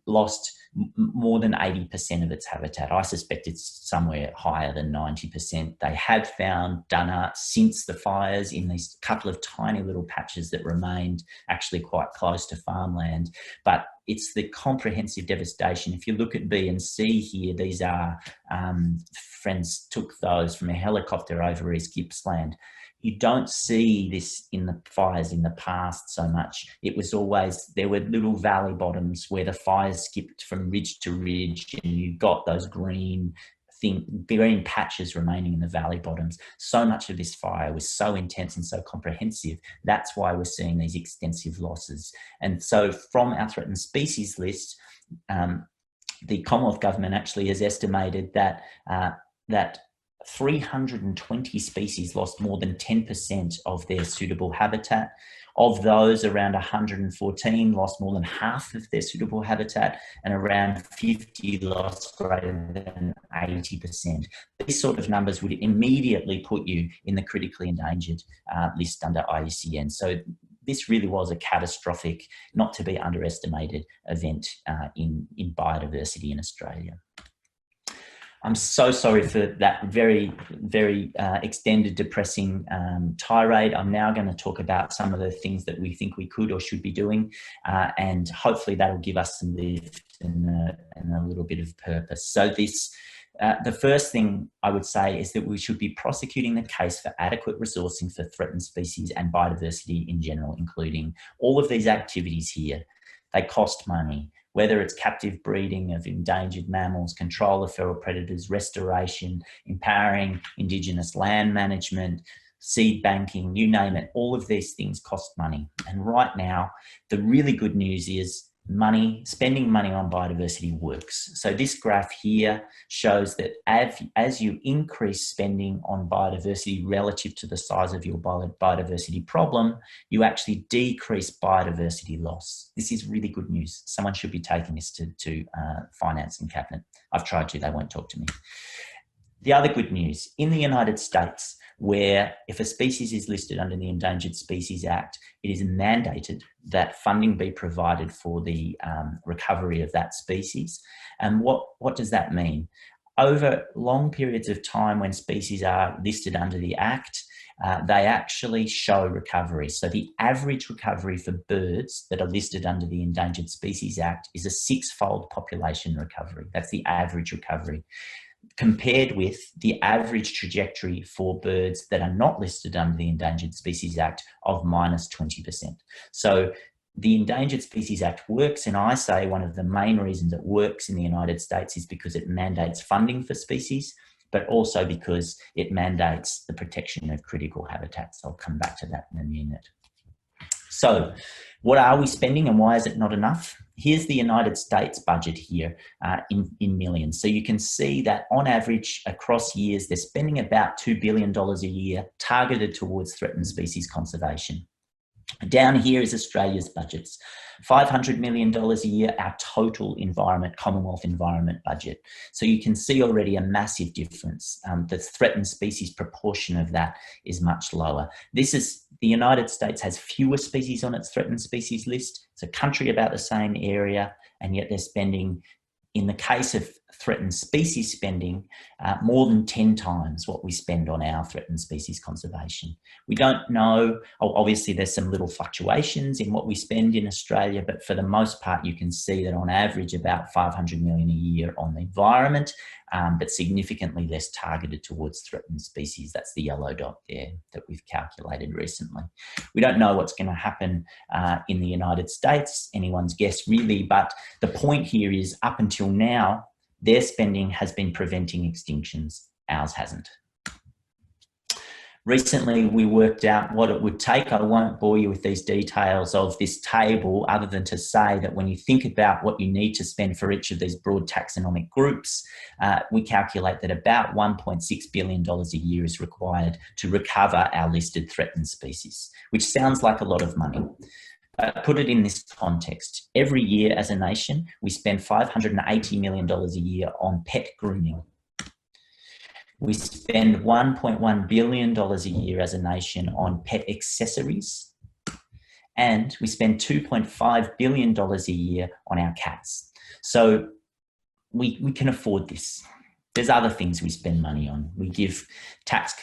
lost more than 80% of its habitat. I suspect it's somewhere higher than 90%. They have found Dunnart since the fires in these couple of tiny little patches that remained actually quite close to farmland. But it's the comprehensive devastation. If you look at B and C here, these are, friends took those from a helicopter over East Gippsland. You don't see this in the fires in the past so much. It was always, there were little valley bottoms where the fires skipped from ridge to ridge, and you got those green patches remaining in the valley bottoms. So much of this fire was so intense and so comprehensive. That's why we're seeing these extensive losses. And so from our threatened species list, the Commonwealth Government actually has estimated that that 320 species lost more than 10% of their suitable habitat. Of those, around 114 lost more than half of their suitable habitat, and around 50 lost greater than 80%. These sort of numbers would immediately put you in the critically endangered list under IUCN. So this really was a catastrophic, not to be underestimated event in biodiversity in Australia. I'm so sorry for that very, very extended, depressing tirade. I'm now going to talk about some of the things that we think we could or should be doing, and hopefully that'll give us some lift and a little bit of purpose. So this, the first thing I would say is that we should be prosecuting the case for adequate resourcing for threatened species and biodiversity in general, including all of these activities here. They cost money. Whether it's captive breeding of endangered mammals, control of feral predators, restoration, empowering Indigenous land management, seed banking, you name it, all of these things cost money. And right now, the really good news is spending money on biodiversity works. So this graph here shows that as you increase spending on biodiversity relative to the size of your biodiversity problem, you actually decrease biodiversity loss. This is really good news. Someone should be taking this to finance and cabinet. I've tried to, they won't talk to me. The other good news, in the United States, where if a species is listed under the Endangered Species Act, it is mandated that funding be provided for the recovery of that species. And what does that mean? Over long periods of time when species are listed under the Act, they actually show recovery. So the average recovery for birds that are listed under the Endangered Species Act is a 6-fold population recovery. That's the average recovery, compared with the average trajectory for birds that are not listed under the Endangered Species Act of -20%. So the Endangered Species Act works, and I say one of the main reasons it works in the United States is because it mandates funding for species, but also because it mandates the protection of critical habitats. I'll come back to that in a minute. So what are we spending and why is it not enough? Here's the United States budget here in millions. So you can see that on average across years, they're spending about $2 billion a year targeted towards threatened species conservation. Down here is Australia's budgets. $500 million a year, our total Commonwealth environment budget. So you can see already a massive difference. The threatened species proportion of that is much lower. The United States has fewer species on its threatened species list. It's a country about the same area, and yet they're spending, in the case of threatened species spending, more than 10 times what we spend on our threatened species conservation. We don't know, obviously there's some little fluctuations in what we spend in Australia, but for the most part, you can see that on average about 500 million a year on the environment, but significantly less targeted towards threatened species. That's the yellow dot there that we've calculated recently. We don't know what's going to happen in the United States, anyone's guess really, but the point here is up until now, their spending has been preventing extinctions, ours hasn't. Recently, we worked out what it would take. I won't bore you with these details of this table, other than to say that when you think about what you need to spend for each of these broad taxonomic groups, we calculate that about $1.6 billion a year is required to recover our listed threatened species, which sounds like a lot of money. Put it in this context. Every year as a nation, we spend $580 million a year on pet grooming. We spend $1.1 billion a year as a nation on pet accessories. And we spend $2.5 billion a year on our cats. So we can afford this. There's other things we spend money on. We give tax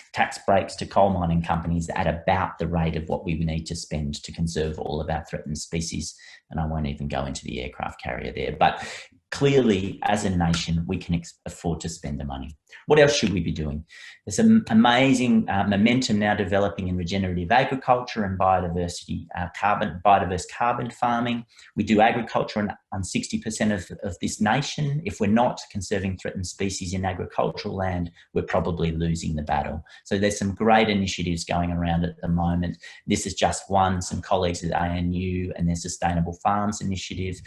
breaks to coal mining companies at about the rate of what we need to spend to conserve all of our threatened species. And I won't even go into the aircraft carrier there. But clearly, as a nation, we can afford to spend the money. What else should we be doing? There's some amazing momentum now developing in regenerative agriculture and biodiversity, biodiverse carbon farming. We do agriculture on 60% of this nation. If we're not conserving threatened species in agricultural land, we're probably losing the battle. So there's some great initiatives going around at the moment. This is just one, some colleagues at ANU and their Sustainable Farms initiative.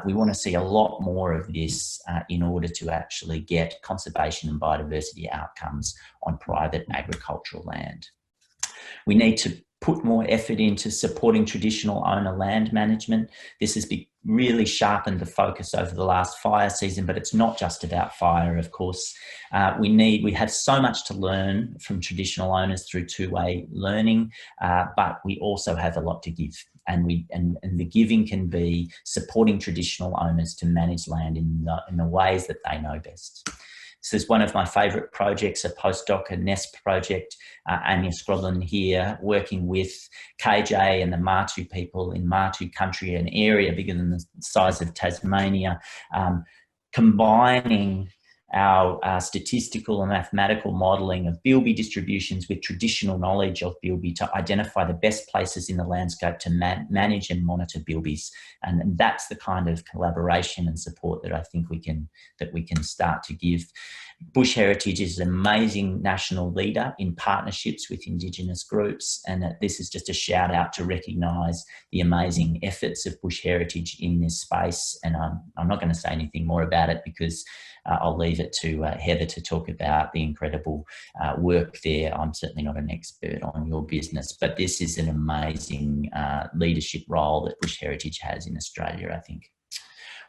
we want to see a lot more of this in order to actually get conservation and biodiversity outcomes on private agricultural land. We need to put more effort into supporting traditional owner land management. This has really sharpened the focus over the last fire season, but it's not just about fire, of course. We have so much to learn from traditional owners through two-way learning, but we also have a lot to give. And the giving can be supporting traditional owners to manage land in the ways that they know best. This is one of my favourite projects, a postdoc, a NESP project. Anya Scrodlin here, working with KJ and the Martu people in Martu country, an area bigger than the size of Tasmania, combining our statistical and mathematical modelling of bilby distributions with traditional knowledge of bilby to identify the best places in the landscape to manage and monitor bilbies. And that's the kind of collaboration and support that I think we can start to give. Bush Heritage is an amazing national leader in partnerships with Indigenous groups, and this is just a shout out to recognise the amazing efforts of Bush Heritage in this space. And I'm not going to say anything more about it because I'll leave it to Heather to talk about the incredible work there. I'm certainly not an expert on your business, but this is an amazing leadership role that Bush Heritage has in Australia, I think.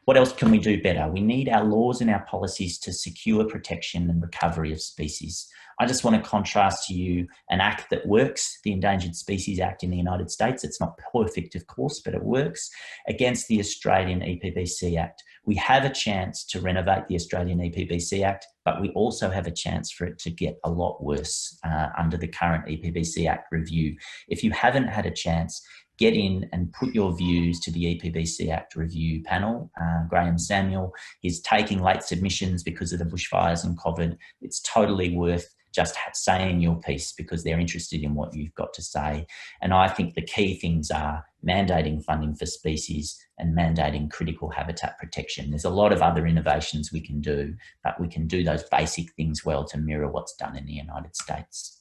What else can we do better? We need our laws and our policies to secure protection and recovery of species. I just want to contrast to you an act that works, the Endangered Species Act in the United States. It's not perfect, of course, but it works, against the Australian EPBC Act. We have a chance to renovate the Australian EPBC Act, but we also have a chance for it to get a lot worse under the current EPBC Act review. If you haven't had a chance, get in and put your views to the EPBC Act review panel. Graham Samuel is taking late submissions because of the bushfires and COVID. It's totally worth just saying your piece because they're interested in what you've got to say. And I think the key things are mandating funding for species and mandating critical habitat protection. There's a lot of other innovations we can do, but we can do those basic things well to mirror what's done in the United States.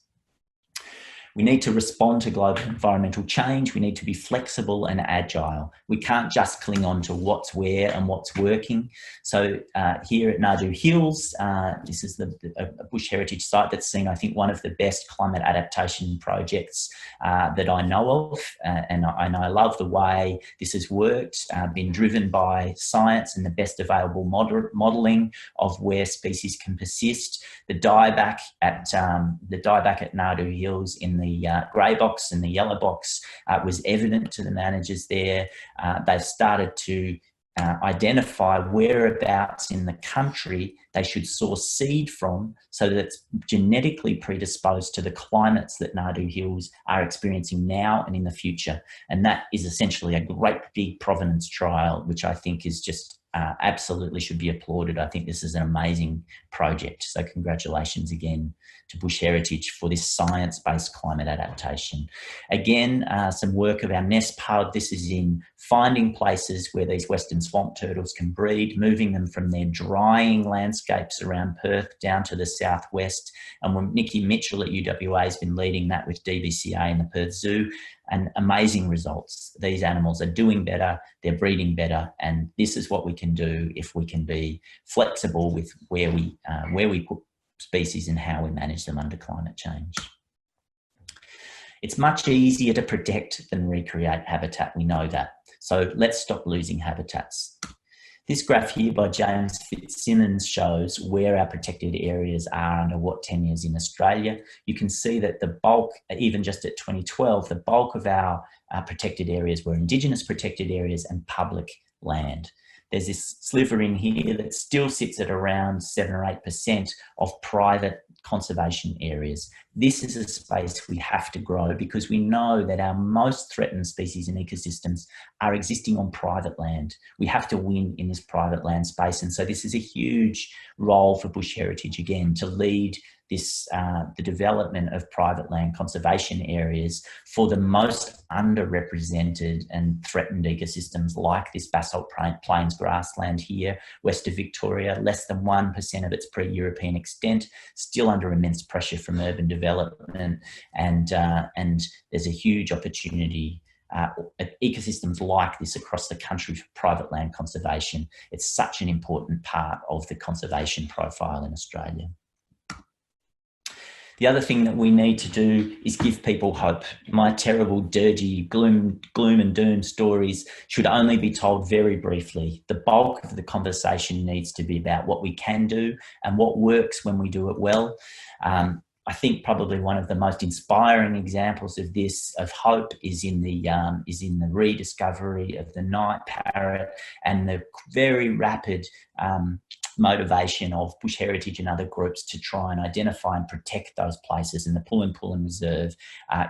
We need to respond to global environmental change. We need to be flexible and agile. We can't just cling on to what's where and what's working. So here at Nadu Hills, this is a Bush Heritage site that's seen, I think, one of the best climate adaptation projects that I know of. And I love the way this has worked, been driven by science and the best available modelling of where species can persist. The dieback at Nadu Hills in the grey box and the yellow box was evident to the managers there. They've started to identify whereabouts in the country they should source seed from so that it's genetically predisposed to the climates that Nadu Hills are experiencing now and in the future. And that is essentially a great big provenance trial, which I think is just absolutely should be applauded. I think this is an amazing project. So congratulations again to Bush Heritage for this science-based climate adaptation. Again, some work of our NESP hub. This is in finding places where these western swamp turtles can breed, moving them from their drying landscapes around Perth down to the southwest. And when Nikki Mitchell at UWA has been leading that with DBCA and the Perth Zoo, and amazing results. These animals are doing better, they're breeding better, and this is what we can do if we can be flexible with where we put species and how we manage them under climate change. It's much easier to protect than recreate habitat, we know that. So let's stop losing habitats. This graph here by James Fitzsimmons shows where our protected areas are under what tenures in Australia. You can see that the bulk, even just at 2012, the bulk of our protected areas were Indigenous protected areas and public land. There's this sliver in here that still sits at around 7 or 8% of private conservation areas. This is a space we have to grow because we know that our most threatened species and ecosystems are existing on private land. We have to win in this private land space. And so this is a huge role for Bush Heritage, again, to lead this, the development of private land conservation areas for the most underrepresented and threatened ecosystems like this basalt plains grassland here, west of Victoria, less than 1% of its pre-European extent, still under immense pressure from urban development, and there's a huge opportunity ecosystems like this across the country for private land conservation. It's such an important part of the conservation profile in Australia. The other thing that we need to do is give people hope. My terrible, dirty, gloom and doom stories should only be told very briefly. The bulk of the conversation needs to be about what we can do and what works when we do it well. I think probably one of the most inspiring examples of this, of hope, is in the rediscovery of the night parrot and the very rapid motivation of Bush Heritage and other groups to try and identify and protect those places. And the Pullen Reserve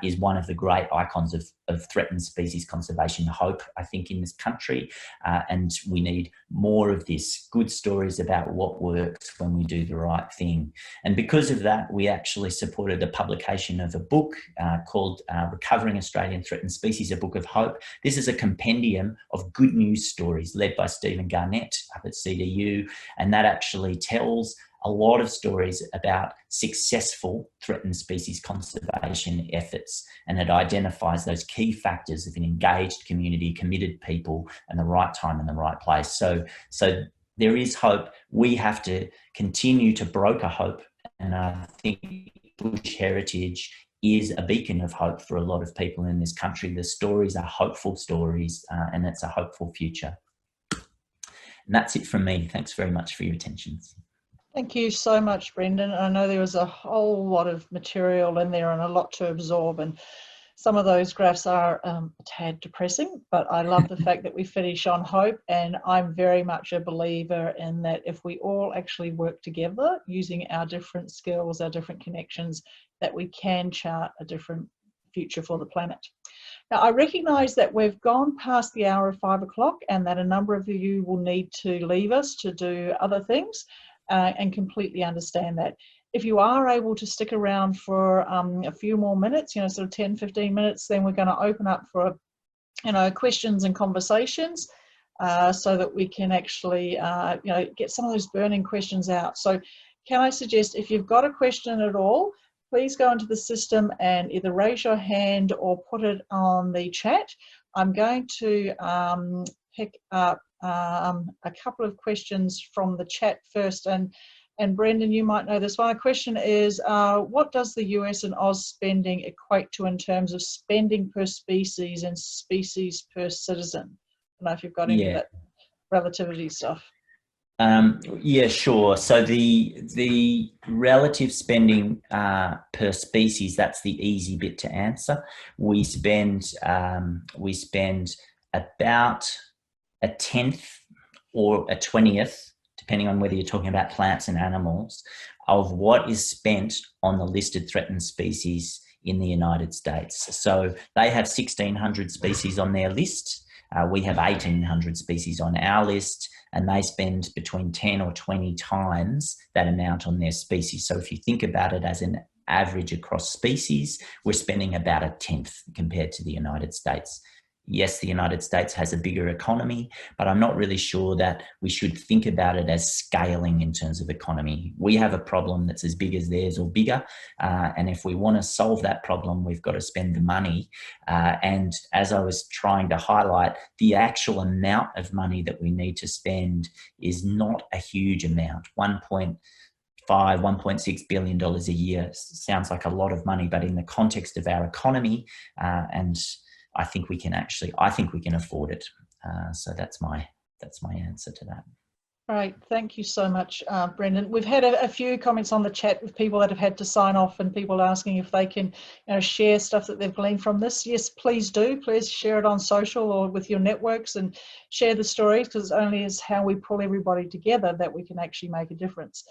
is one of the great icons of threatened species conservation hope, I think, in this country. And we need more of this, good stories about what works when we do the right thing. And because of that, we actually supported the publication of a book called Recovering Australian Threatened Species, a Book of Hope. This is a compendium of good news stories led by Stephen Garnett up at CDU, and that actually tells a lot of stories about successful threatened species conservation efforts, and it identifies those key factors of an engaged community, committed people, and the right time and the right place. So there is hope. We have to continue to broker hope, and I think Bush Heritage is a beacon of hope for a lot of people in this country. The stories are hopeful stories, and it's a hopeful future. And that's it from me. Thanks very much for your attention.
Thank you so much, Brendan. I know there was a whole lot of material in there and a lot to absorb, and some of those graphs are a tad depressing, but I love the fact that we finish on hope, and I'm very much a believer in that if we all actually work together using our different skills, our different connections, that we can chart a different future for the planet. Now, I recognise that we've gone past the hour of 5 o'clock and that a number of you will need to leave us to do other things, and completely understand that. If you are able to stick around for a few more minutes, sort of 10, 15 minutes, then we're going to open up for, questions and conversations so that we can actually, get some of those burning questions out. So can I suggest, if you've got a question at all, please go into the system and either raise your hand or put it on the chat. I'm going to pick up a couple of questions from the chat first, and Brendan, you might know this one. A question is, what does the US and Oz spending equate to in terms of spending per species and species per citizen? I don't know if you've got any of that relativity stuff.
Yeah, sure. So the relative spending per species, that's the easy bit to answer. We spend about a 10th or a 20th, depending on whether you're talking about plants and animals, of what is spent on the listed threatened species in the United States. So they have 1,600 species on their list. We have 1,800 species on our list, and they spend between 10 or 20 times that amount on their species. So if you think about it as an average across species, we're spending about a 10th compared to the United States. Yes, the United States has a bigger economy, but I'm not really sure that we should think about it as scaling in terms of economy. We have a problem that's as big as theirs or bigger. And if we want to solve that problem, we've got to spend the money. And as I was trying to highlight, the actual amount of money that we need to spend is not a huge amount. $1.6 billion a year sounds like a lot of money, but in the context of our economy, and I think we can afford it. So that's my answer to that.
Great, thank you so much, Brendan. We've had a few comments on the chat with people that have had to sign off and people asking if they can share stuff that they've gleaned from this. Yes, please do. Please share it on social or with your networks and share the stories, because only is how we pull everybody together that we can actually make a difference.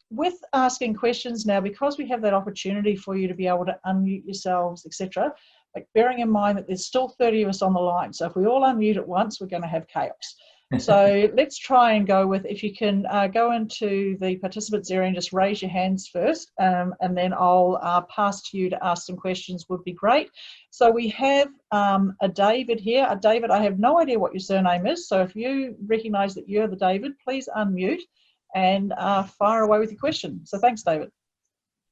With asking questions now, because we have that opportunity for you to be able to unmute yourselves, etc., like bearing in mind that there's still 30 of us on the line. So if we all unmute at once, we're going to have chaos. So let's try and go with, if you can go into the participants area and just raise your hands first, and then I'll pass to you to ask some questions would be great. So we have a David here. David, I have no idea what your surname is. So if you recognise that you're the David, please unmute and fire away with your question. So thanks, David.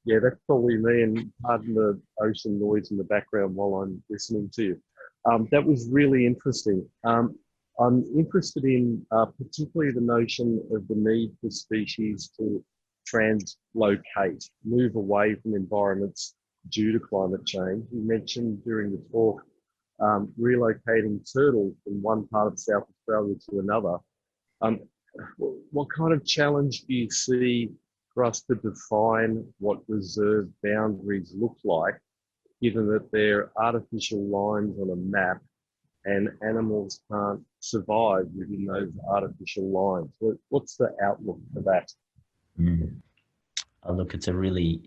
Yeah, that's probably me, and pardon the ocean noise in the background while I'm listening to you. That was really interesting. I'm interested in particularly the notion of the need for species to translocate, move away from environments due to climate change. You mentioned during the talk relocating turtles from one part of South Australia to another. What kind of challenge do you see for us to define what reserve boundaries look like, given that they're artificial lines on a map and animals can't survive within those artificial lines? What's the outlook for that?
Oh, look, it's a really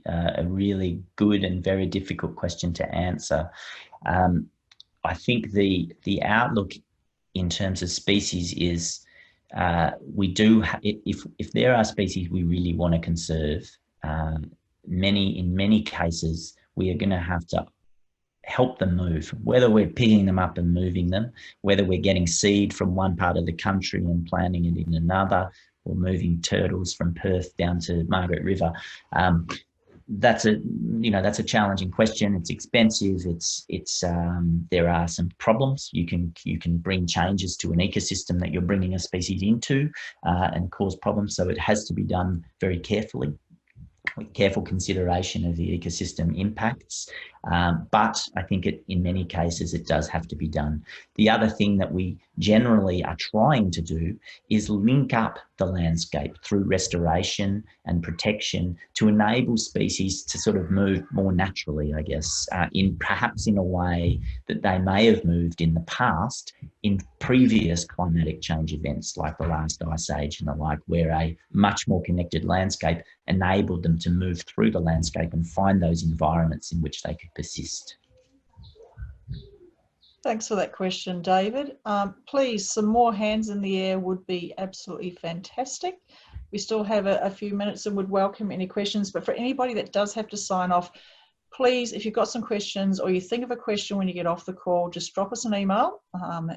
good and very difficult question to answer. I think the outlook in terms of species is we do if there are species we really want to conserve, in many cases we are going to have to help them move, whether we're picking them up and moving them, whether we're getting seed from one part of the country and planting it in another, or moving turtles from Perth down to Margaret River. That's a challenging question. It's expensive. There are some problems. You can bring changes to an ecosystem that you're bringing a species into and cause problems. So it has to be done very carefully, with careful consideration of the ecosystem impacts. But I think in many cases it does have to be done. The other thing that we generally are trying to do is link up the landscape through restoration and protection to enable species to sort of move more naturally, I guess, perhaps in a way that they may have moved in the past in previous climatic change events like the last ice age and the like, where a much more connected landscape enabled them to move through the landscape and find those environments in which they could persist.
Thanks for that question, David. Please, some more hands in the air would be absolutely fantastic. We still have a few minutes and would welcome any questions, but for anybody that does have to sign off, please, if you've got some questions or you think of a question when you get off the call, just drop us an email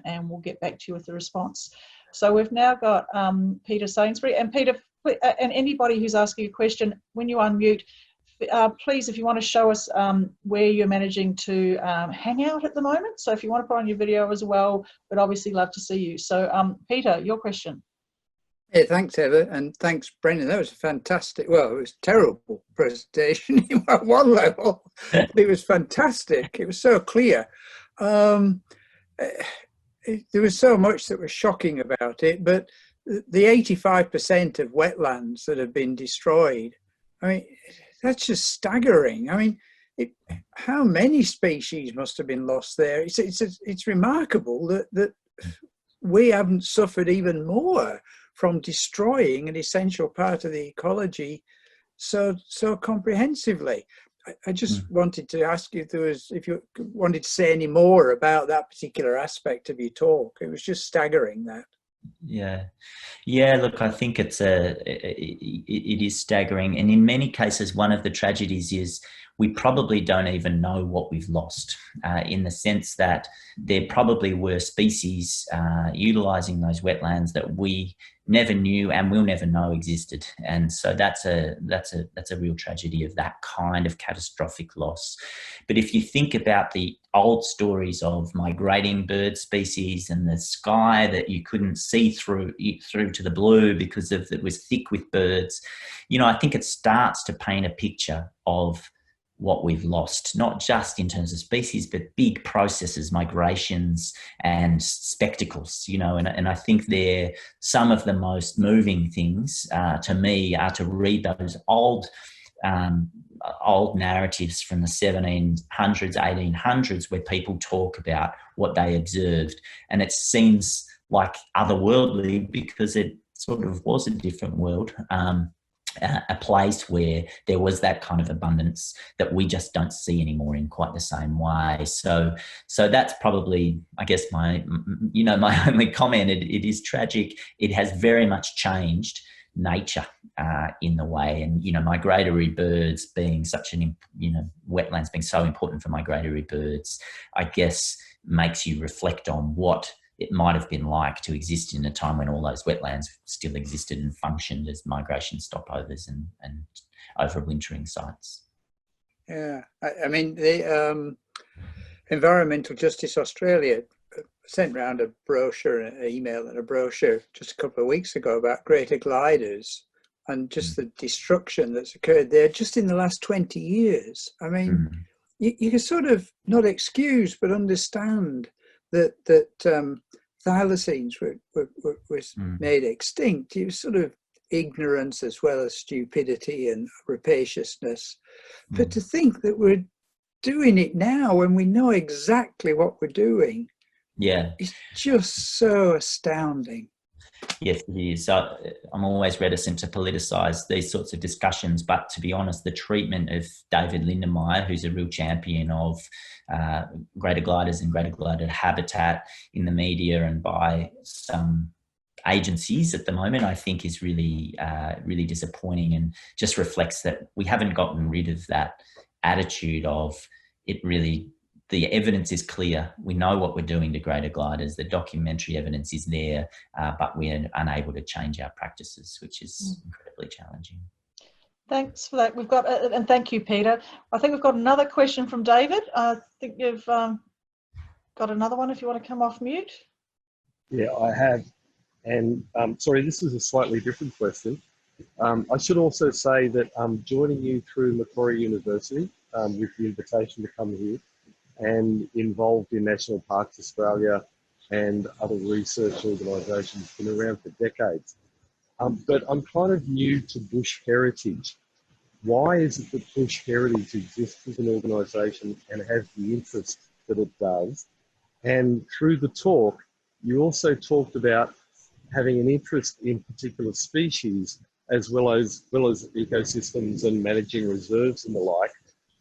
and we'll get back to you with the response. So we've now got Peter Sainsbury. And Peter, and anybody who's asking a question, when you unmute, please, if you want to show us where you're managing to hang out at the moment. So if you want to put on your video as well, we'd obviously love to see you. So Peter, your question.
Yeah, thanks, Eva, and thanks, Brendan. That was a fantastic, well, it was a terrible presentation at one level, but it was fantastic. It was so clear. There was so much that was shocking about it, but the 85% of wetlands that have been destroyed, I mean, that's just staggering. I mean, how many species must have been lost there? It's remarkable that we haven't suffered even more from destroying an essential part of the ecology so comprehensively. I just wanted to ask you if you wanted to say any more about that particular aspect of your talk. It was just staggering, that.
Yeah. Look, I think it is staggering, and in many cases, one of the tragedies is we probably don't even know what we've lost, in the sense that there probably were species utilising those wetlands that we never knew and will never know existed, and so that's a real tragedy of that kind of catastrophic loss. But if you think about the old stories of migrating bird species and the sky that you couldn't see through to the blue because it was thick with birds, I think it starts to paint a picture of what we've lost, not just in terms of species, but big processes, migrations and spectacles, and I think they're some of the most moving things to me are to read those old narratives from the 1700s, 1800s, where people talk about what they observed. And it seems like otherworldly because it sort of was a different world. A place where there was that kind of abundance that we just don't see anymore in quite the same way. So that's probably, I guess, my only comment. It is tragic. It has very much changed nature in the way, and migratory birds being such wetlands being so important for migratory birds, I guess, makes you reflect on what it might have been like to exist in a time when all those wetlands still existed and functioned as migration stopovers and overwintering sites.
Yeah, I mean, Environmental Justice Australia sent round a brochure, an email and a brochure just a couple of weeks ago about greater gliders and just the destruction that's occurred there just in the last 20 years. I mean, you can sort of not excuse but understand that thylacines was made extinct. It was sort of ignorance as well as stupidity and rapaciousness. But to think that we're doing it now when we know exactly what we're doing, it's just so astounding.
Yes, it is. I'm always reticent to politicise these sorts of discussions, but to be honest, the treatment of David Lindenmayer, who's a real champion of greater gliders and greater glider habitat in the media and by some agencies at the moment, I think is really, really disappointing, and just reflects that we haven't gotten rid of that attitude of it really. The evidence is clear. We know what we're doing to greater gliders. The documentary evidence is there, but we're unable to change our practices, which is incredibly challenging.
Thanks for that. We've got, and thank you, Peter. I think we've got another question from David. I think you've got another one if you want to come off mute.
Yeah, I have. And sorry, this is a slightly different question. I should also say that I'm joining you through Macquarie University with the invitation to come here, and involved in National Parks Australia and other research organisations, been around for decades. But I'm kind of new to bush heritage. Why is it that bush heritage exists as an organisation and has the interest that it does? And through the talk, you also talked about having an interest in particular species as well as ecosystems and managing reserves and the like.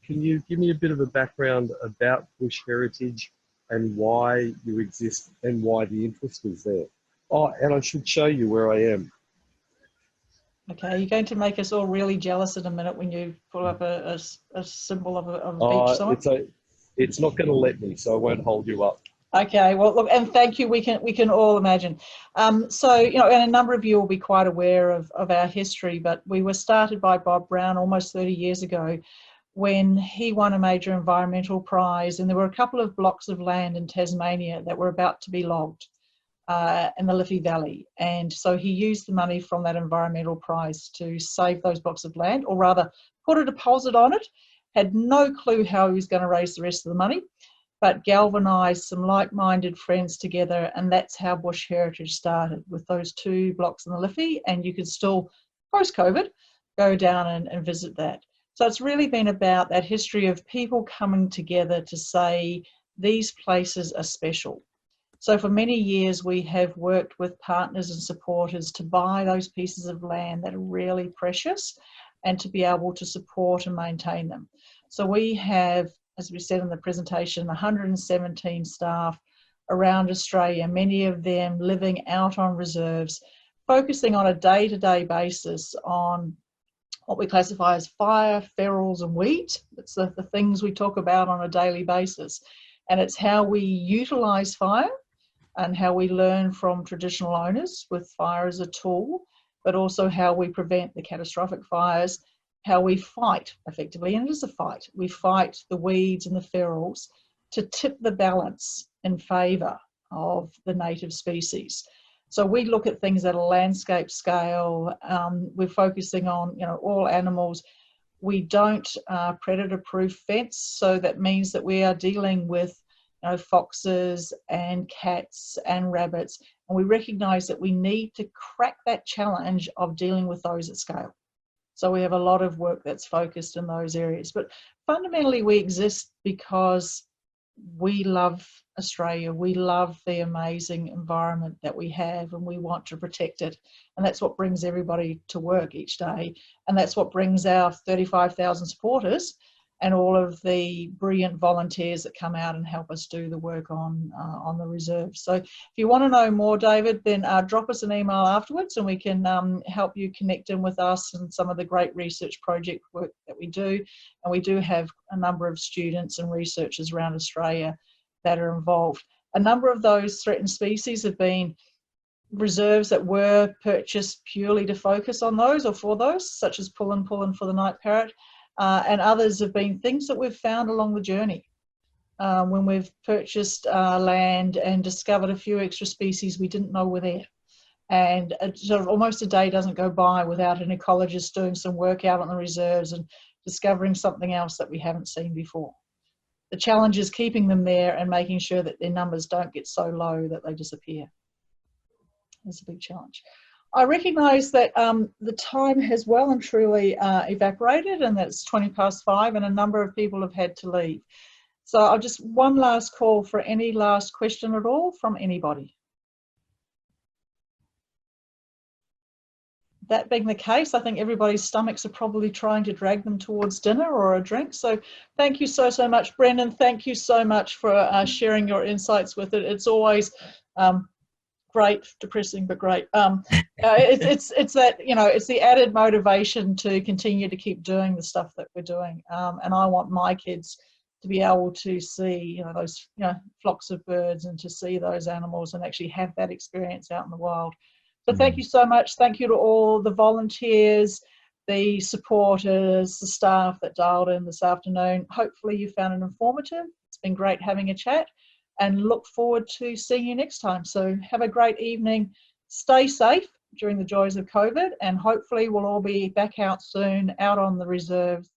Can you give me a bit of a background about bush heritage and why you exist and why the interest is there? Oh, and I should show you where I am.
Okay, you're going to make us all really jealous in a minute when you pull up a symbol of a beach somewhere.
It's not going to let me, so I won't hold you up.
Okay, well, look, and thank you. We can all imagine. So, and a number of you will be quite aware of our history, but we were started by Bob Brown almost 30 years ago, when he won a major environmental prize, and there were a couple of blocks of land in Tasmania that were about to be logged in the Liffey Valley. And so he used the money from that environmental prize to save those blocks of land, or rather put a deposit on it, had no clue how he was going to raise the rest of the money, but galvanised some like-minded friends together, and that's how bush heritage started, with those 2 blocks in the Liffey, and you can still, post-COVID, go down and visit that. So it's really been about that history of people coming together to say these places are special. So for many years we have worked with partners and supporters to buy those pieces of land that are really precious and to be able to support and maintain them. So we have, as we said in the presentation, 117 staff around Australia, many of them living out on reserves, focusing on a day-to-day basis on what we classify as fire, ferals and weed. It's the things we talk about on a daily basis. And it's how we utilise fire and how we learn from traditional owners with fire as a tool, but also how we prevent the catastrophic fires, how we fight effectively, and it is a fight. We fight the weeds and the ferals to tip the balance in favour of the native species. So we look at things at a landscape scale. We're focusing on, all animals. We don't predator-proof fence, so that means that we are dealing with, foxes and cats and rabbits, and we recognise that we need to crack that challenge of dealing with those at scale. So we have a lot of work that's focused in those areas. But fundamentally, we exist because we love Australia. We love the amazing environment that we have, and we want to protect it. And that's what brings everybody to work each day. And that's what brings our 35,000 supporters and all of the brilliant volunteers that come out and help us do the work on the reserve. So if you want to know more, David, then drop us an email afterwards, and we can help you connect in with us and some of the great research project work that we do. And we do have a number of students and researchers around Australia that are involved. A number of those threatened species have been reserves that were purchased purely to focus on those or for those, such as Pullin for the night parrot. And others have been things that we've found along the journey. when we've purchased land and discovered a few extra species we didn't know were there. And sort of almost a day doesn't go by without an ecologist doing some work out on the reserves and discovering something else that we haven't seen before. The challenge is keeping them there and making sure that their numbers don't get so low that they disappear. That's a big challenge. I recognise that the time has well and truly evaporated, and that it's 5:20 and a number of people have had to leave. So I'll just one last call for any last question at all from anybody. That being the case, I think everybody's stomachs are probably trying to drag them towards dinner or a drink. So thank you so much, Brendan. Thank you so much for sharing your insights with it. It's always great, depressing, but great. It's that, you know, it's the added motivation to continue to keep doing the stuff that we're doing. And I want my kids to be able to see, you know, those, you know, flocks of birds and to see those animals and actually have that experience out in the wild. So thank you so much. Thank you to all the volunteers, the supporters, the staff that dialed in this afternoon. Hopefully you found it informative. It's been great having a chat, and look forward to seeing you next time. So have a great evening. Stay safe during the joys of COVID, and hopefully we'll all be back out soon, out on the reserves,